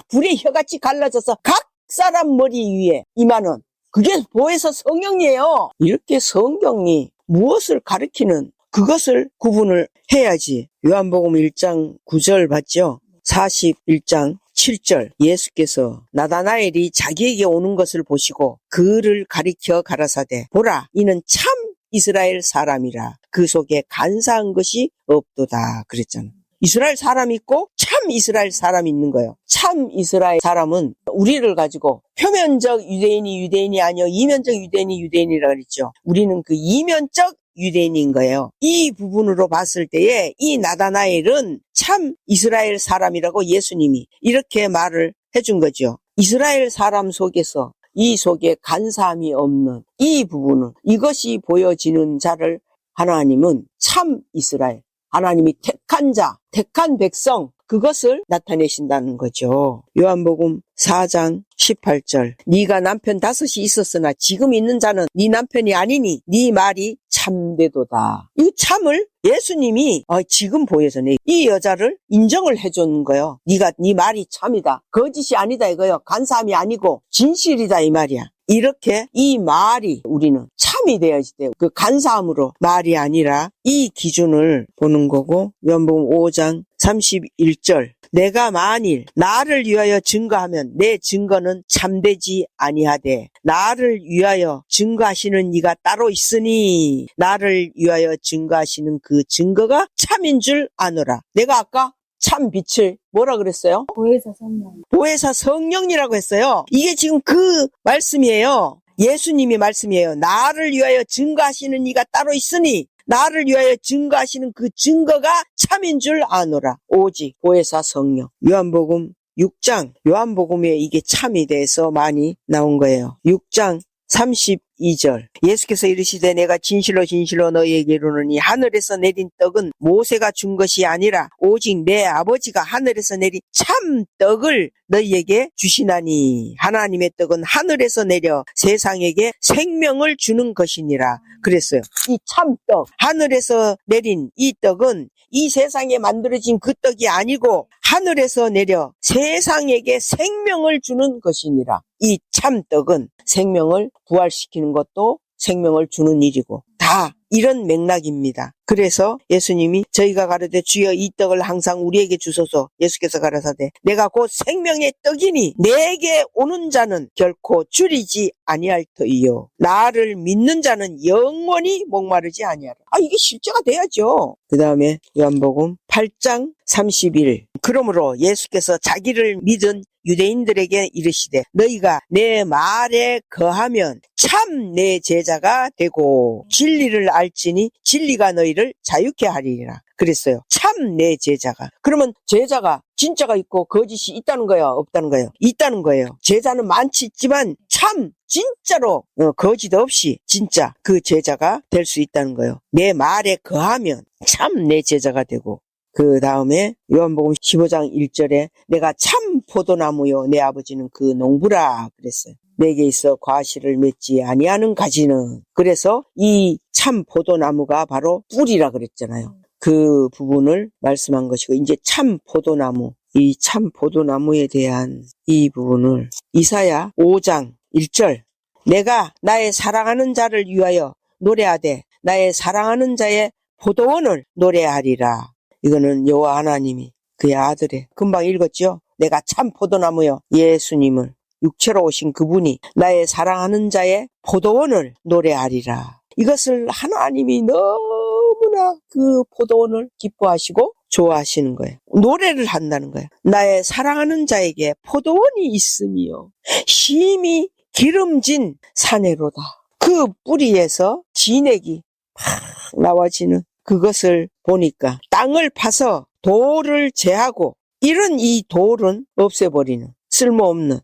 불의 혀같이 갈라져서 각 사람 머리 위에 임하는 그게 보혜사 성령이에요. 이렇게 성경이 무엇을 가리키는 그것을 구분을 해야지. 요한복음 1장 9절 봤죠? 41장 7절 예수께서 나다나엘이 자기에게 오는 것을 보시고 그를 가리켜 가라사대 보라 이는 참 이스라엘 사람이라 그 속에 간사한 것이 없도다 그랬잖아. 이스라엘 사람이 있고 참 이스라엘 사람이 있는 거예요. 참 이스라엘 사람은 우리를 가지고 표면적 유대인이 아니요 이면적 유대인이라 그랬죠. 우리는 그 이면적 유대인인 거예요. 이 부분으로 봤을 때에 이 나다나엘은 참 이스라엘 사람이라고 예수님이 이렇게 말을 해준 거죠. 이스라엘 사람 속에서 이 속에 간사함이 없는 이 부분은 이것이 보여지는 자를 하나님은 참 이스라엘 하나님이 택한 자, 택한 백성 그것을 나타내신다는 거죠. 요한복음 4장 18절 네가 남편 5이 있었으나 지금 있는 자는 네 남편이 아니니 네 말이 참되도다. 이 참을 예수님이 지금 보여서네 이 여자를 인정을 해준 거예요. 네 말이 참이다. 거짓이 아니다 이거요. 간사함이 아니고 진실이다 이 말이야. 이렇게 이 말이 우리는 참이 되어야지 돼요. 그 간사함으로 말이 아니라 이 기준을 보는 거고 요한복음 5장 31절 내가 만일 나를 위하여 증거하면 내 증거는 참되지 아니하되 나를 위하여 증거하시는 이가 따로 있으니 나를 위하여 증거하시는 그 증거가 참인 줄 아노라. 내가 아까 참 빛을 뭐라 그랬어요? 보혜사 성령. 보혜사 성령이라고 했어요. 이게 지금 그 말씀이에요. 예수님이 말씀이에요. 나를 위하여 증거하시는 이가 따로 있으니 나를 위하여 증거하시는 그 증거가 참인 줄 아노라. 오직 보혜사 성령. 요한복음 6장 요한복음에 이게 참이 대해서 많이 나온 거예요. 6장 32절 예수께서 이르시되 내가 진실로 너희에게 이르노니 하늘에서 내린 떡은 모세가 준 것이 아니라 오직 내 아버지가 하늘에서 내린 참 떡을 너희에게 주시나니 하나님의 떡은 하늘에서 내려 세상에게 생명을 주는 것이니라 그랬어요. 이 참떡 하늘에서 내린 이 떡은 이 세상에 만들어진 그 떡이 아니고 하늘에서 내려 세상에게 생명을 주는 것이니라. 이 참떡은 생명을 부활시키는 것도 생명을 주는 일이고 다 이런 맥락입니다. 그래서 예수님이 저희가 가로되 주여 이 떡을 항상 우리에게 주소서 예수께서 가라사대 내가 곧 생명의 떡이니 내게 오는 자는 결코 줄이지 아니할 터이요 나를 믿는 자는 영원히 목마르지 아니하라. 이게 실제가 돼야죠. 그 다음에 요한복음 8장 31 그러므로 예수께서 자기를 믿은 유대인들에게 이르시되 너희가 내 말에 거하면 참 내 제자가 되고 진리를 알지니 진리가 너희를 자유케 하리라 그랬어요. 참 내 제자가. 그러면 제자가 진짜가 있고 거짓이 있다는 거예요? 없다는 거예요? 있다는 거예요. 제자는 많지 있지만 참 진짜로 거짓 없이 진짜 그 제자가 될 수 있다는 거예요. 내 말에 거하면 참 내 제자가 되고 그 다음에 요한복음 15장 1절에 내가 참 포도나무요 내 아버지는 그 농부라 그랬어요. 내게 있어 과실을 맺지 아니하는 가지는 그래서 이 참 포도나무가 바로 뿌리라 그랬잖아요. 그 부분을 말씀한 것이고 이제 참 포도나무 이 참 포도나무에 대한 이 부분을 이사야 5장 1절 내가 나의 사랑하는 자를 위하여 노래하되 나의 사랑하는 자의 포도원을 노래하리라. 이거는 여호와 하나님이 그의 아들의 금방 읽었죠. 내가 참 포도나무요 예수님을 육체로 오신 그분이 나의 사랑하는 자의 포도원을 노래하리라. 이것을 하나님이 너무나 그 포도원을 기뻐하시고 좋아하시는 거예요. 노래를 한다는 거예요. 나의 사랑하는 자에게 포도원이 있으며 심히 기름진 사내로다. 그 뿌리에서 진액이 팍 나와지는 그것을 보니까 땅을 파서 돌을 제하고 이런 이 돌은 없애버리는 쓸모없는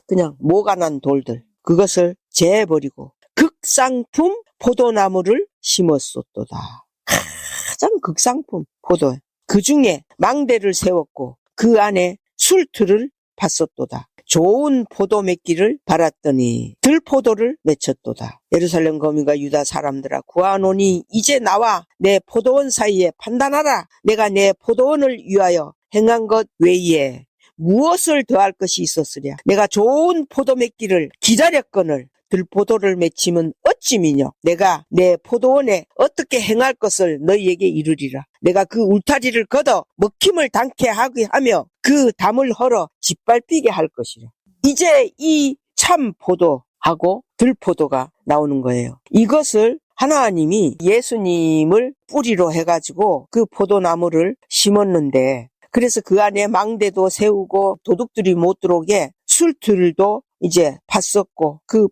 그냥 모가 난 돌들 그것을 제해버리고 극상품 포도나무를 심었었도다. 가장 극상품 포도. 그 중에 망대를 세웠고 그 안에 술틀을 팠었도다. 좋은 포도 맺기를 바랐더니 들포도를 맺혔도다. 예루살렘 거민과 유다 사람들아 구하노니 이제 나와 내 포도원 사이에 판단하라. 내가 내 포도원을 위하여 행한 것 외에 무엇을 더할 것이 있었으랴. 내가 좋은 포도 맺기를 기다렸거늘 들포도를 맺히면 어찌미뇨. 내가 내 포도원에 어떻게 행할 것을 너희에게 이르리라. 내가 그 울타리를 걷어 먹힘을 당케 하게 하며 그 담을 헐어 짓밟히게 할 것이라. 이제 이 참 포도하고 들포도가 나오는 거예요. 이것을 하나님이 예수님을 뿌리로 해가지고 그 포도나무를 심었는데 그래서 그 안에 망대도 세우고 도둑들이 못 들어오게 술틀도 이제 팠었고 그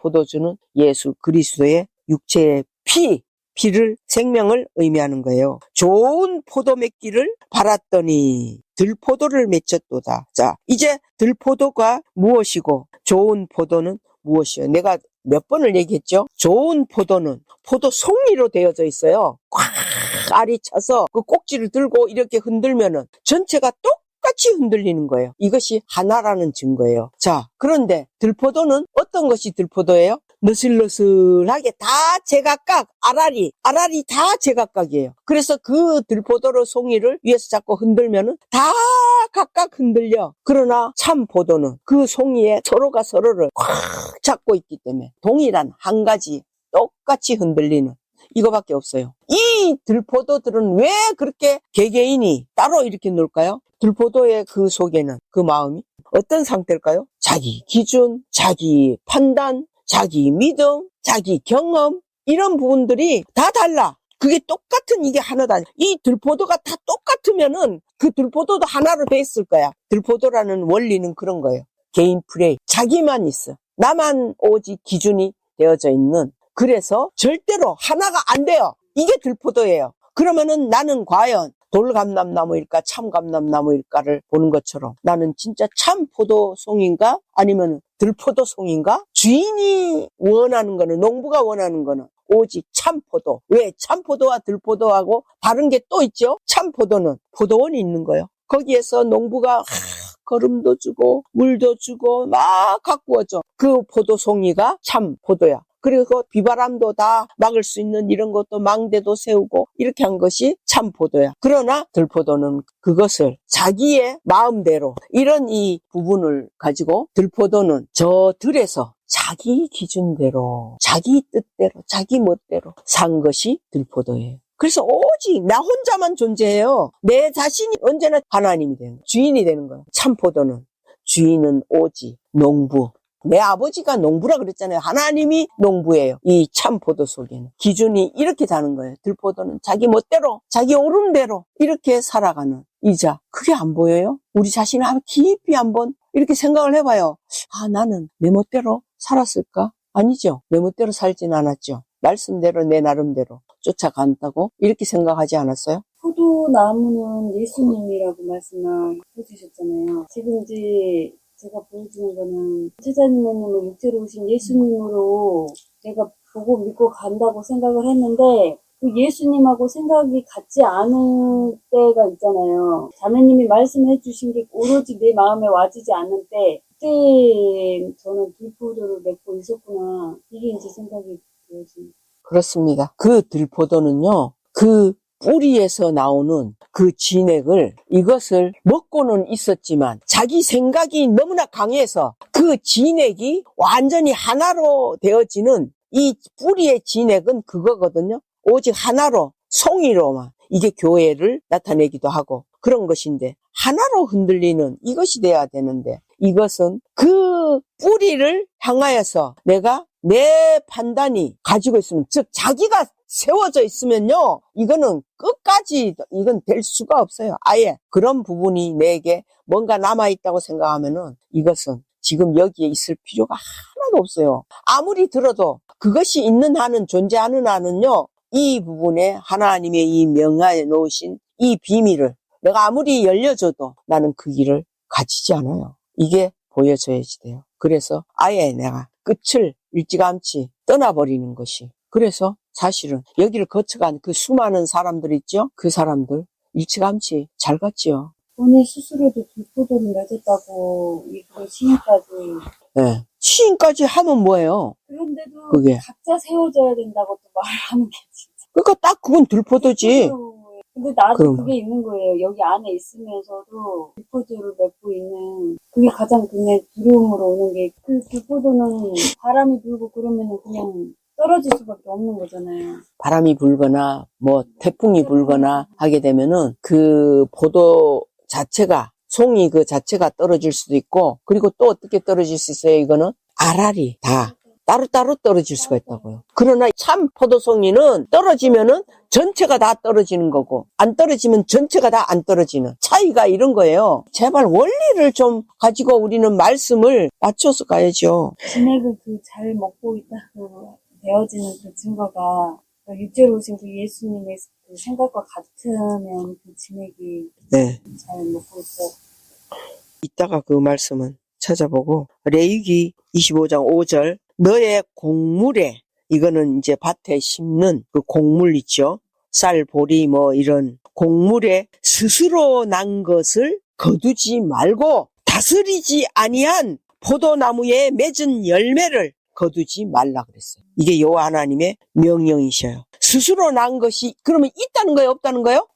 포도주는 예수 그리스도의 육체의 피를 생명을 의미하는 거예요. 좋은 포도 맺기를 바랐더니 들포도를 맺혔도다. 자, 이제 들포도가 무엇이고 좋은 포도는 무엇이요? 내가 몇 번을 얘기했죠? 좋은 포도는 포도 송이로 되어져 있어요. 꽉 알이 차서 그 꼭지를 들고 이렇게 흔들면은 전체가 똑같이 흔들리는 거예요. 이것이 하나라는 증거예요. 자, 그런데 들포도는 어떤 것이 들포도예요? 너슬너슬하게 다 제각각 알알이 다 제각각이에요. 그래서 그 들포도로 송이를 위에서 잡고 흔들면은 다 각각 흔들려. 그러나 참 포도는 그 송이에 서로가 서로를 꽉 잡고 있기 때문에 동일한 한 가지 똑같이 흔들리는 이거밖에 없어요. 이 들포도들은 왜 그렇게 개개인이 따로 이렇게 놀까요? 들포도의 그 속에는 그 마음이 어떤 상태일까요? 자기 기준, 자기 판단, 자기 믿음, 자기 경험 이런 부분들이 다 달라. 그게 똑같은 이게 하나도 아니야. 이 들포도가 다 똑같으면은 그 들포도도 하나로 돼 있을 거야. 들포도라는 원리는 그런 거예요. 개인 플레이. 자기만 있어. 나만 오직 기준이 되어져 있는. 그래서 절대로 하나가 안 돼요. 이게 들포도예요. 그러면은 나는 과연 돌감람나무일까 참감람나무일까를 보는 것처럼 나는 진짜 참 포도송인가 아니면 들포도송인가? 주인이 원하는 거는 농부가 원하는 거는 오직 참포도. 왜? 참포도와 들포도하고 다른 게 또 있죠? 참포도는 포도원이 있는 거예요. 거기에서 농부가 거름도 주고 물도 주고 막 가꾸어줘. 그 포도송이가 참포도야. 그리고 비바람도 다 막을 수 있는 이런 것도 망대도 세우고 이렇게 한 것이 참포도야. 그러나 들포도는 그것을 자기의 마음대로 이런 이 부분을 가지고 들포도는 저 들에서 자기 기준대로 자기 뜻대로 자기 멋대로 산 것이 들포도예요. 그래서 오직 나 혼자만 존재해요. 내 자신이 언제나 하나님이 되는 거예요. 주인이 되는 거예요. 참포도는 주인은 오직 농부. 내 아버지가 농부라 그랬잖아요. 하나님이 농부예요. 이 참포도 속에는. 기준이 이렇게 자는 거예요. 들포도는 자기 멋대로, 자기 오름대로 이렇게 살아가는 이자. 그게 안 보여요? 우리 자신을 한번 깊이 한번 이렇게 생각을 해봐요. 아, 나는 내 멋대로 살았을까? 아니죠. 내 멋대로 살진 않았죠. 말씀대로 내 나름대로 쫓아간다고 이렇게 생각하지 않았어요? 포도나무는 예수님이라고 말씀을 해주셨잖아요. 지금 이제 제가 보여주는 거는 제자님을 육체로 오신 예수님으로 제가 보고 믿고 간다고 생각을 했는데 그 예수님하고 생각이 같지 않은 때가 있잖아요. 자매님이 말씀해 주신 게 오로지 내 마음에 와지지 않는 때 그때 저는 들포도를 맺고 있었구나. 이게 이제 생각이 들어집니다. 그렇습니다. 그 들포도는요. 그 뿌리에서 나오는 그 진액을 이것을 먹고는 있었지만 자기 생각이 너무나 강해서 그 진액이 완전히 하나로 되어지는 이 뿌리의 진액은 그거거든요. 오직 하나로 송이로만 이게 교회를 나타내기도 하고 그런 것인데 하나로 흔들리는 이것이 돼야 되는데 이것은 그 뿌리를 향하여서 내가 내 판단이 가지고 있으면, 즉 자기가 세워져 있으면요, 이거는 끝까지 이건 될 수가 없어요. 아예 그런 부분이 내게 뭔가 남아있다고 생각하면은 이것은 지금 여기에 있을 필요가 하나도 없어요. 아무리 들어도 그것이 있는 한은, 존재하는 한은요, 이 부분에 하나님의 이 명하에 놓으신 이 비밀을 내가 아무리 열려줘도 나는 그 길을 가지지 않아요. 이게 보여져야지 돼요. 그래서 아예 내가 끝을 일찌감치 떠나버리는 것이, 그래서 사실은 여기를 거쳐간 그 수많은 사람들 있죠? 그 사람들 일찌감치 잘 갔지요. 본인 스스로도 불포도를 맺었다고 이거 시인까지. 네. 시인까지 하면 뭐예요? 그런데도 그게. 각자 세워져야 된다고 또 말하는 게 진짜. 그러니까 딱 그건 들포도지. 근데 나도 그럼. 그게 있는 거예요. 여기 안에 있으면서도 불포도를 맺고 있는, 그게 가장 그냥 두려움으로 오는 게, 그 불포도는 바람이 불고 그러면은 그냥 떨어질 수밖에 없는 거잖아요. 바람이 불거나 뭐 태풍이 불거나 하게 되면은 그 포도 자체가, 송이 그 자체가 떨어질 수도 있고, 그리고 또 어떻게 떨어질 수 있어요? 이거는 알알이 다 따로따로 떨어질 수가 있다고요. 그러나 참 포도송이는 떨어지면은 전체가 다 떨어지는 거고, 안 떨어지면 전체가 다 안 떨어지는 차이가 이런 거예요. 제발 원리를 좀 가지고 우리는 말씀을 맞춰서 가야죠. 진액을 그 잘 먹고 있다고 되어지는 그 증거가, 육체로 오신 그 예수님의 그 생각과 같으면 그 진액이 네. 잘 먹고 있어. 이따가 그 말씀은 찾아보고, 레위기 25장 5절, 너의 곡물에, 이거는 이제 밭에 심는 그 곡물 있죠. 쌀, 보리 뭐 이런 곡물에 스스로 난 것을 거두지 말고 다스리지 아니한 포도나무에 맺은 열매를 거두지 말라 그랬어요. 이게 여호와 하나님의 명령이셔요. 스스로 난 것이 그러면 있다는 거예요, 없다는 거예요?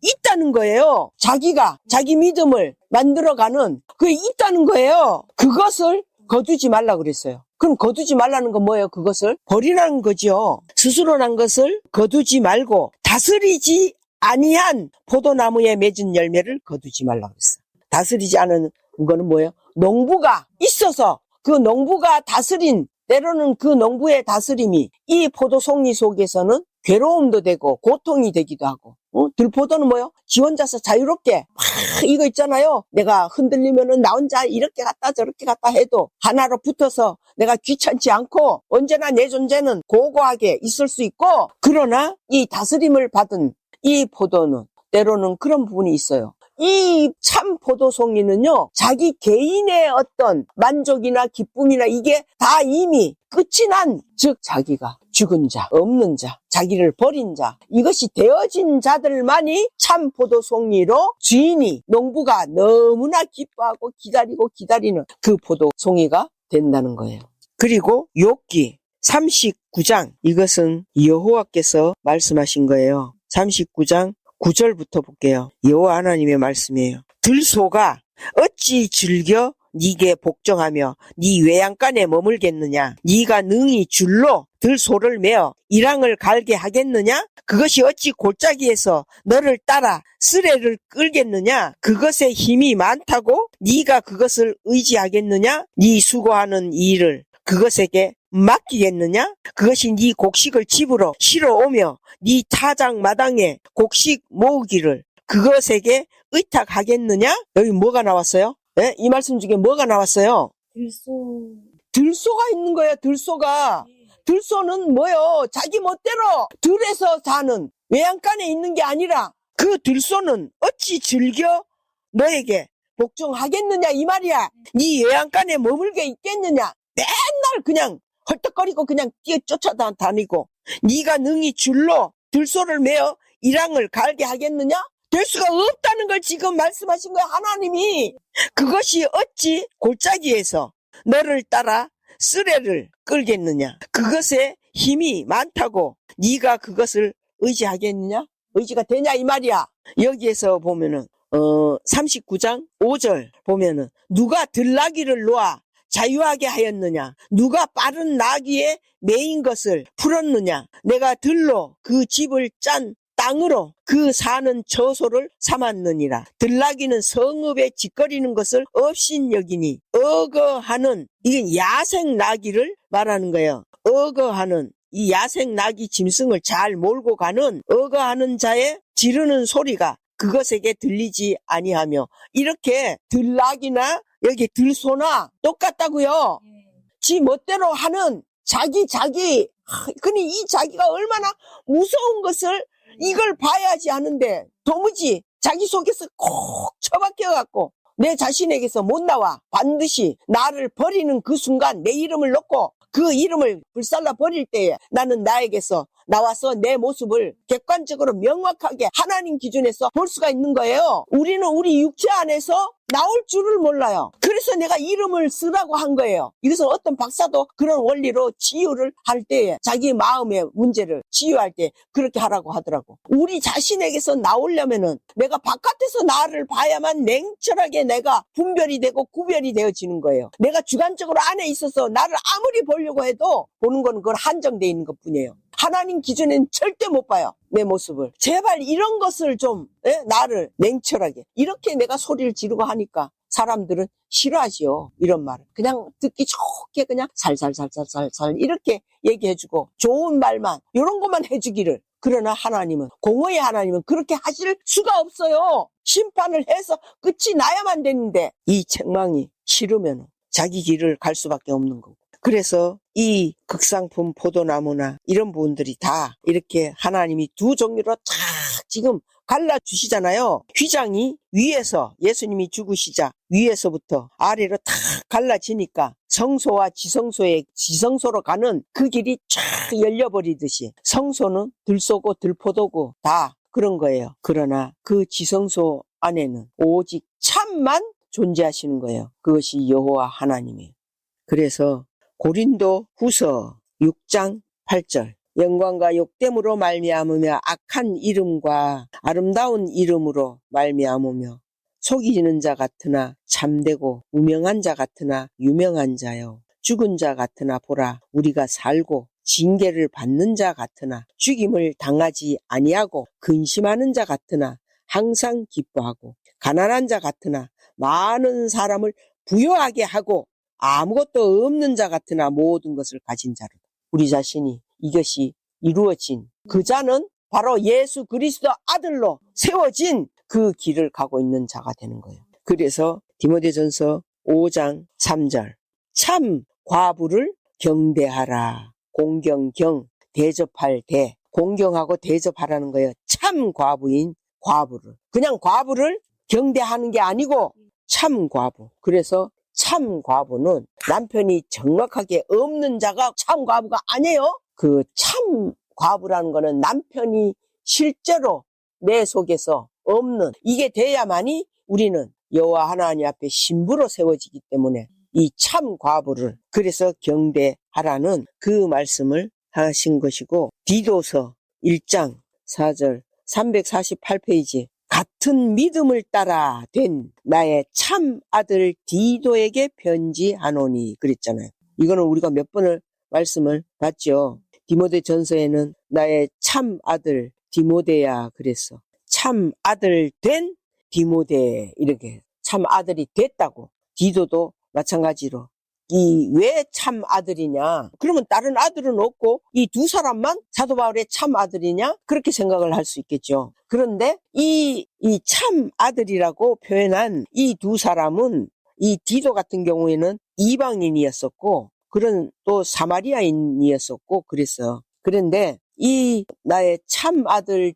있다는 거예요. 자기가 자기 믿음을 만들어가는 그게 있다는 거예요. 그것을 거두지 말라 그랬어요. 그럼 거두지 말라는 건 뭐예요? 그것을 버리라는 거죠. 스스로 난 것을 거두지 말고 다스리지 아니한 포도나무에 맺은 열매를 거두지 말라 그랬어요. 다스리지 않은 거는 뭐예요? 농부가 있어서 그 농부가 다스린, 때로는 그 농부의 다스림이 이 포도송이 속에서는 괴로움도 되고 고통이 되기도 하고, 들포도는 뭐요? 지 혼자서 자유롭게 이거 있잖아요. 내가 흔들리면은 나 혼자 이렇게 갔다 저렇게 갔다 해도 하나로 붙어서 내가 귀찮지 않고 언제나 내 존재는 고고하게 있을 수 있고, 그러나 이 다스림을 받은 이 포도는 때로는 그런 부분이 있어요. 이 참 포도송이는요, 자기 개인의 어떤 만족이나 기쁨이나 이게 다 이미 끝이 난, 즉 자기가 죽은 자, 없는 자, 자기를 버린 자, 이것이 되어진 자들만이 참 포도송이로 주인이, 농부가 너무나 기뻐하고 기다리고 기다리는 그 포도송이가 된다는 거예요. 그리고 욥기 39장, 이것은 여호와께서 말씀하신 거예요. 39장 9절부터 볼게요. 여호와 하나님의 말씀이에요. 들소가 어찌 즐겨 네게 복종하며 네 외양간에 머물겠느냐? 네가 능히 줄로 들소를 메어 이랑을 갈게 하겠느냐? 그것이 어찌 골짜기에서 너를 따라 쓰레를 끌겠느냐? 그것에 힘이 많다고 네가 그것을 의지하겠느냐? 네 수고하는 일을 그것에게 맡기겠느냐? 그것이 네 곡식을 집으로 실어오며 네 타작 마당에 곡식 모으기를 그것에게 의탁하겠느냐? 여기 뭐가 나왔어요? 네? 이 말씀 중에 뭐가 나왔어요? 들소가 있는 거예요. 들소가. 들소는 뭐요? 자기 멋대로 들에서 사는, 외양간에 있는 게 아니라 그 들소는 어찌 즐겨 너에게 복종하겠느냐 이 말이야. 네 외양간에 머물게 있겠느냐? 맨날 그냥 헐떡거리고 그냥 뛰어 쫓아다니고 네가 능히 줄로 들소를 메어 이랑을 갈게 하겠느냐? 될 수가 없다는 걸 지금 말씀하신 거야, 하나님이. 그것이 어찌 골짜기에서 너를 따라 쓰레를 끌겠느냐? 그것에 힘이 많다고 네가 그것을 의지하겠느냐? 의지가 되냐 이 말이야. 여기에서 보면은 39장 5절 보면은 누가 들나귀를 놓아 자유하게 하였느냐? 누가 빠른 나귀에 매인 것을 풀었느냐? 내가 들로 그 집을 짠 땅으로 그 사는 처소를 삼았느니라. 들나귀는 성읍에 짓거리는 것을 없인 여기니 어거하는, 이게 야생 나귀를 말하는 거예요. 어거하는, 이 야생 나귀 짐승을 잘 몰고 가는 어거하는 자의 지르는 소리가 그것에게 들리지 아니하며, 이렇게 들나귀나 여기 들소나 똑같다고요. 지 멋대로 하는 자기 그니 이 자기가 얼마나 무서운 것을 이걸 봐야지 하는데 도무지 자기 속에서 콕 처박혀갖고 내 자신에게서 못 나와. 반드시 나를 버리는 그 순간 내 이름을 놓고 그 이름을 불살라 버릴 때에 나는 나에게서 나와서 내 모습을 객관적으로 명확하게 하나님 기준에서 볼 수가 있는 거예요. 우리는 우리 육체 안에서 나올 줄을 몰라요. 그래서 내가 이름을 쓰라고 한 거예요. 이것은 어떤 박사도 그런 원리로 치유를 할 때에 자기 마음의 문제를 치유할 때 그렇게 하라고 하더라고. 우리 자신에게서 나오려면은 내가 바깥에서 나를 봐야만 냉철하게 내가 분별이 되고 구별이 되어지는 거예요. 내가 주관적으로 안에 있어서 나를 아무리 보려고 해도 보는 거는 그건 한정되어 있는 것 뿐이에요. 하나님 기준에는 절대 못 봐요. 내 모습을. 제발 이런 것을 좀 나를 냉철하게 이렇게 내가 소리를 지르고 하니까 사람들은 싫어하지요. 이런 말을 그냥 듣기 좋게 그냥 살살살살살살 이렇게 얘기해주고 좋은 말만 이런 것만 해주기를. 그러나 하나님은, 공의의 하나님은 그렇게 하실 수가 없어요. 심판을 해서 끝이 나야만 되는데 이 책망이 싫으면 자기 길을 갈 수밖에 없는 거고. 그래서 이 극상품 포도나무나 이런 부분들이 다 이렇게 하나님이 두 종류로 다 지금 갈라주시잖아요. 휘장이 위에서 예수님이 죽으시자 위에서부터 아래로 다 갈라지니까 성소와 지성소로 가는 그 길이 쫙 열려버리듯이 성소는 들소고 들포도고 다 그런 거예요. 그러나 그 지성소 안에는 오직 참만 존재하시는 거예요. 그것이 여호와 하나님이에요. 그래서 고린도 후서 6장 8절 영광과 욕됨으로 말미암으며 악한 이름과 아름다운 이름으로 말미암으며 속이는 자 같으나 참되고 무명한 자 같으나 유명한 자요 죽은 자 같으나 보라 우리가 살고 징계를 받는 자 같으나 죽임을 당하지 아니하고 근심하는 자 같으나 항상 기뻐하고 가난한 자 같으나 많은 사람을 부유하게 하고 아무것도 없는 자 같으나 모든 것을 가진 자로다. 우리 자신이 이것이 이루어진 그 자는 바로 예수 그리스도 아들로 세워진 그 길을 가고 있는 자가 되는 거예요. 그래서 디모데전서 5장 3절 참 과부를 경대하라. 공경경 대접할 대 공경하고 대접하라는 거예요. 참 과부인 과부를 그냥 과부를 경대하는 게 아니고 참 과부. 그래서 참 과부는 남편이 정확하게 없는 자가 참 과부가 아니에요. 그 참 과부라는 거는 남편이 실제로 내 속에서 없는 이게 돼야만이 우리는 여호와 하나님 앞에 신부로 세워지기 때문에 이 참 과부를 그래서 경배하라는 그 말씀을 하신 것이고 디도서 1장 4절 348페이지 같은 믿음을 따라 된 나의 참 아들 디도에게 편지하노니 그랬잖아요. 이거는 우리가 몇 번을 말씀을 봤죠. 디모데 전서에는 나의 참 아들 디모데야 그랬어. 참 아들 된 디모데 이렇게 참 아들이 됐다고. 디도도 마찬가지로 이 왜 참 아들이냐 그러면 다른 아들은 없고 이 두 사람만 사도 바울의 참 아들이냐 그렇게 생각을 할 수 있겠죠. 그런데 이 참 아들이라고 표현한 이 두 사람은 이 디도 같은 경우에는 이방인이었었고 그런 또 사마리아인이었었고 그랬어요. 그런데 이 나의 참 아들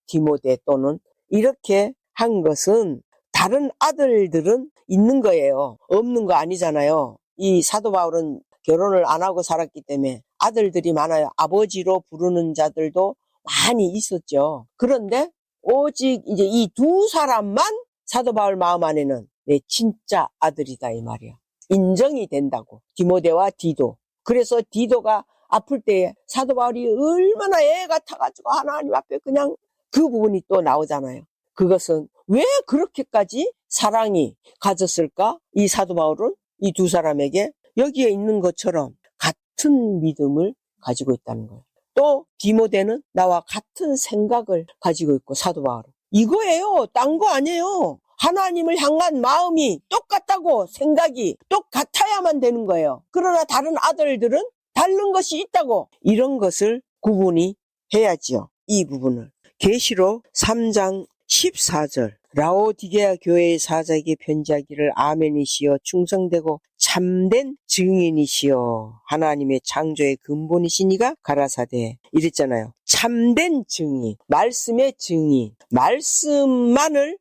디모데 또는 이렇게 한 것은 다른 아들들은 있는 거예요. 없는 거 아니잖아요. 이 사도 바울은 결혼을 안 하고 살았기 때문에 아들들이 많아요. 아버지로 부르는 자들도 많이 있었죠. 그런데 오직 이제 이 두 사람만 사도 바울 마음 안에는 내 진짜 아들이다 이 말이야. 인정이 된다고. 디모데와 디도. 그래서 디도가 아플 때에 사도 바울이 얼마나 애 같아가지고 하나님 앞에 그냥 그 부분이 또 나오잖아요. 그것은 왜 그렇게까지 사랑이 가졌을까? 이 사도 바울은 이 두 사람에게 여기에 있는 것처럼 같은 믿음을 가지고 있다는 거예요. 또 디모데는 나와 같은 생각을 가지고 있고 사도 바울은 이거예요. 딴 거 아니에요. 하나님을 향한 마음이 똑같다고 생각이 똑같아야만 되는 거예요. 그러나 다른 아들들은 다른 것이 있다고 이런 것을 구분이 해야지요. 이 부분을 계시록 3장 14절 라오디게아 교회의 사자에게 편지하기를 아멘이시여 충성되고 참된 증인이시여 하나님의 창조의 근본이시니가 가라사대 이랬잖아요. 참된 증인, 말씀의 증인, 말씀만을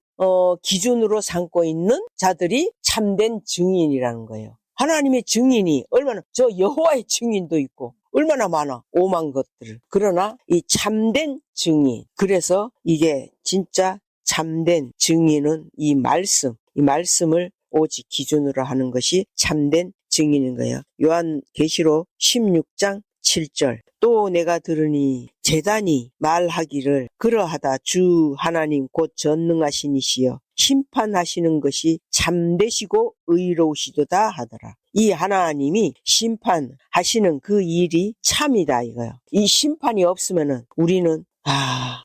기준으로 삼고 있는 자들이 참된 증인이라는 거예요. 하나님의 증인이 얼마나 저 여호와의 증인도 있고 얼마나 많아 오만 것들을. 그러나 이 참된 증인, 그래서 이게 진짜 참된 증인은 이 말씀을 오직 기준으로 하는 것이 참된 증인인 거예요. 요한계시록 16장 7절 또 내가 들으니 제단이 말하기를 그러하다 주 하나님 곧 전능하신 이시여 심판하시는 것이 참되시고 의로우시도다 하더라. 이 하나님이 심판하시는 그 일이 참이다 이거요. 이 심판이 없으면은 우리는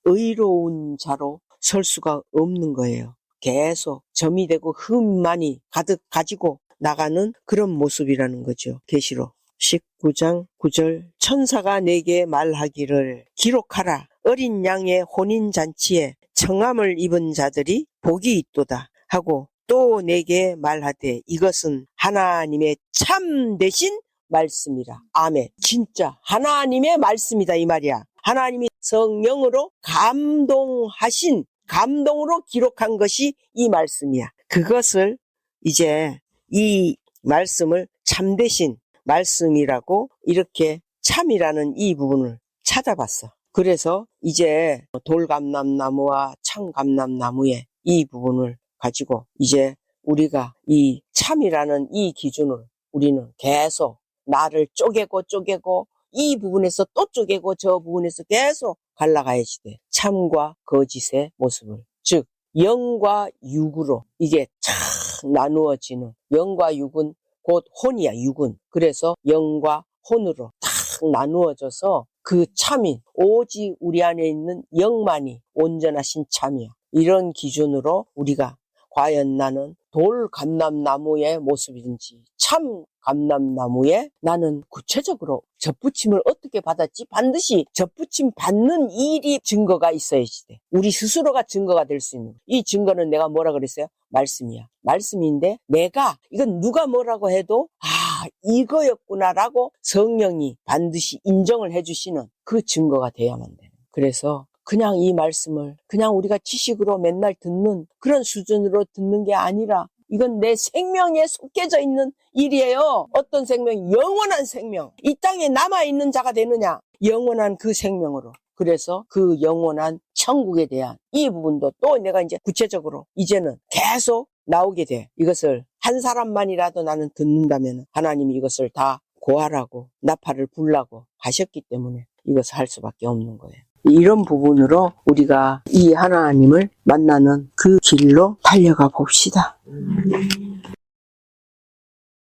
의로운 자로 설 수가 없는 거예요. 계속 점이 되고 흠만이 가득 가지고 나가는 그런 모습이라는 거죠. 계시록 19장 9절 천사가 내게 말하기를 기록하라. 어린 양의 혼인잔치에 청함을 입은 자들이 복이 있도다 하고 또 내게 말하되 이것은 하나님의 참되신 말씀이라. 아멘. 진짜 하나님의 말씀이다 이 말이야. 하나님이 성령으로 감동으로 기록한 것이 이 말씀이야. 그것을 이제 이 말씀을 참되신 말씀이라고 이렇게 참이라는 이 부분을 찾아봤어. 그래서 이제 돌감람나무와 참감람나무의 이 부분을 가지고 이제 우리가 이 참이라는 이 기준을 우리는 계속 나를 쪼개고 이 부분에서 또 쪼개고 저 부분에서 계속 갈라가야지 돼. 참과 거짓의 모습을. 즉 영과 육으로 이게 참 나누어지는 영과 육은 곧 혼이야 육은. 그래서 영과 혼으로 딱 나누어져서 그 참인 오직 우리 안에 있는 영만이 온전하신 참이야. 이런 기준으로 우리가 과연 나는 돌감람나무의 모습인지 참감람나무에 나는 구체적으로 접붙임을 어떻게 받았지? 반드시 접붙임 받는 일이 증거가 있어야지 돼. 우리 스스로가 증거가 될 수 있는. 이 증거는 내가 뭐라 그랬어요? 말씀이야. 말씀인데 내가 이건 누가 뭐라고 해도 이거였구나라고 성령이 반드시 인정을 해주시는 그 증거가 돼야만 돼. 그래서 그냥 이 말씀을 그냥 우리가 지식으로 맨날 듣는 그런 수준으로 듣는 게 아니라 이건 내 생명에 속해져 있는 일이에요. 어떤 생명? 영원한 생명. 이 땅에 남아있는 자가 되느냐? 영원한 그 생명으로. 그래서 그 영원한 천국에 대한 이 부분도 또 내가 이제 구체적으로 이제는 계속 나오게 돼. 이것을 한 사람만이라도 나는 듣는다면 하나님이 이것을 다 고하라고 나팔을 불라고 하셨기 때문에 이것을 할 수밖에 없는 거예요. 이런 부분으로 우리가 이 하나님을 만나는 그 길로 달려가 봅시다.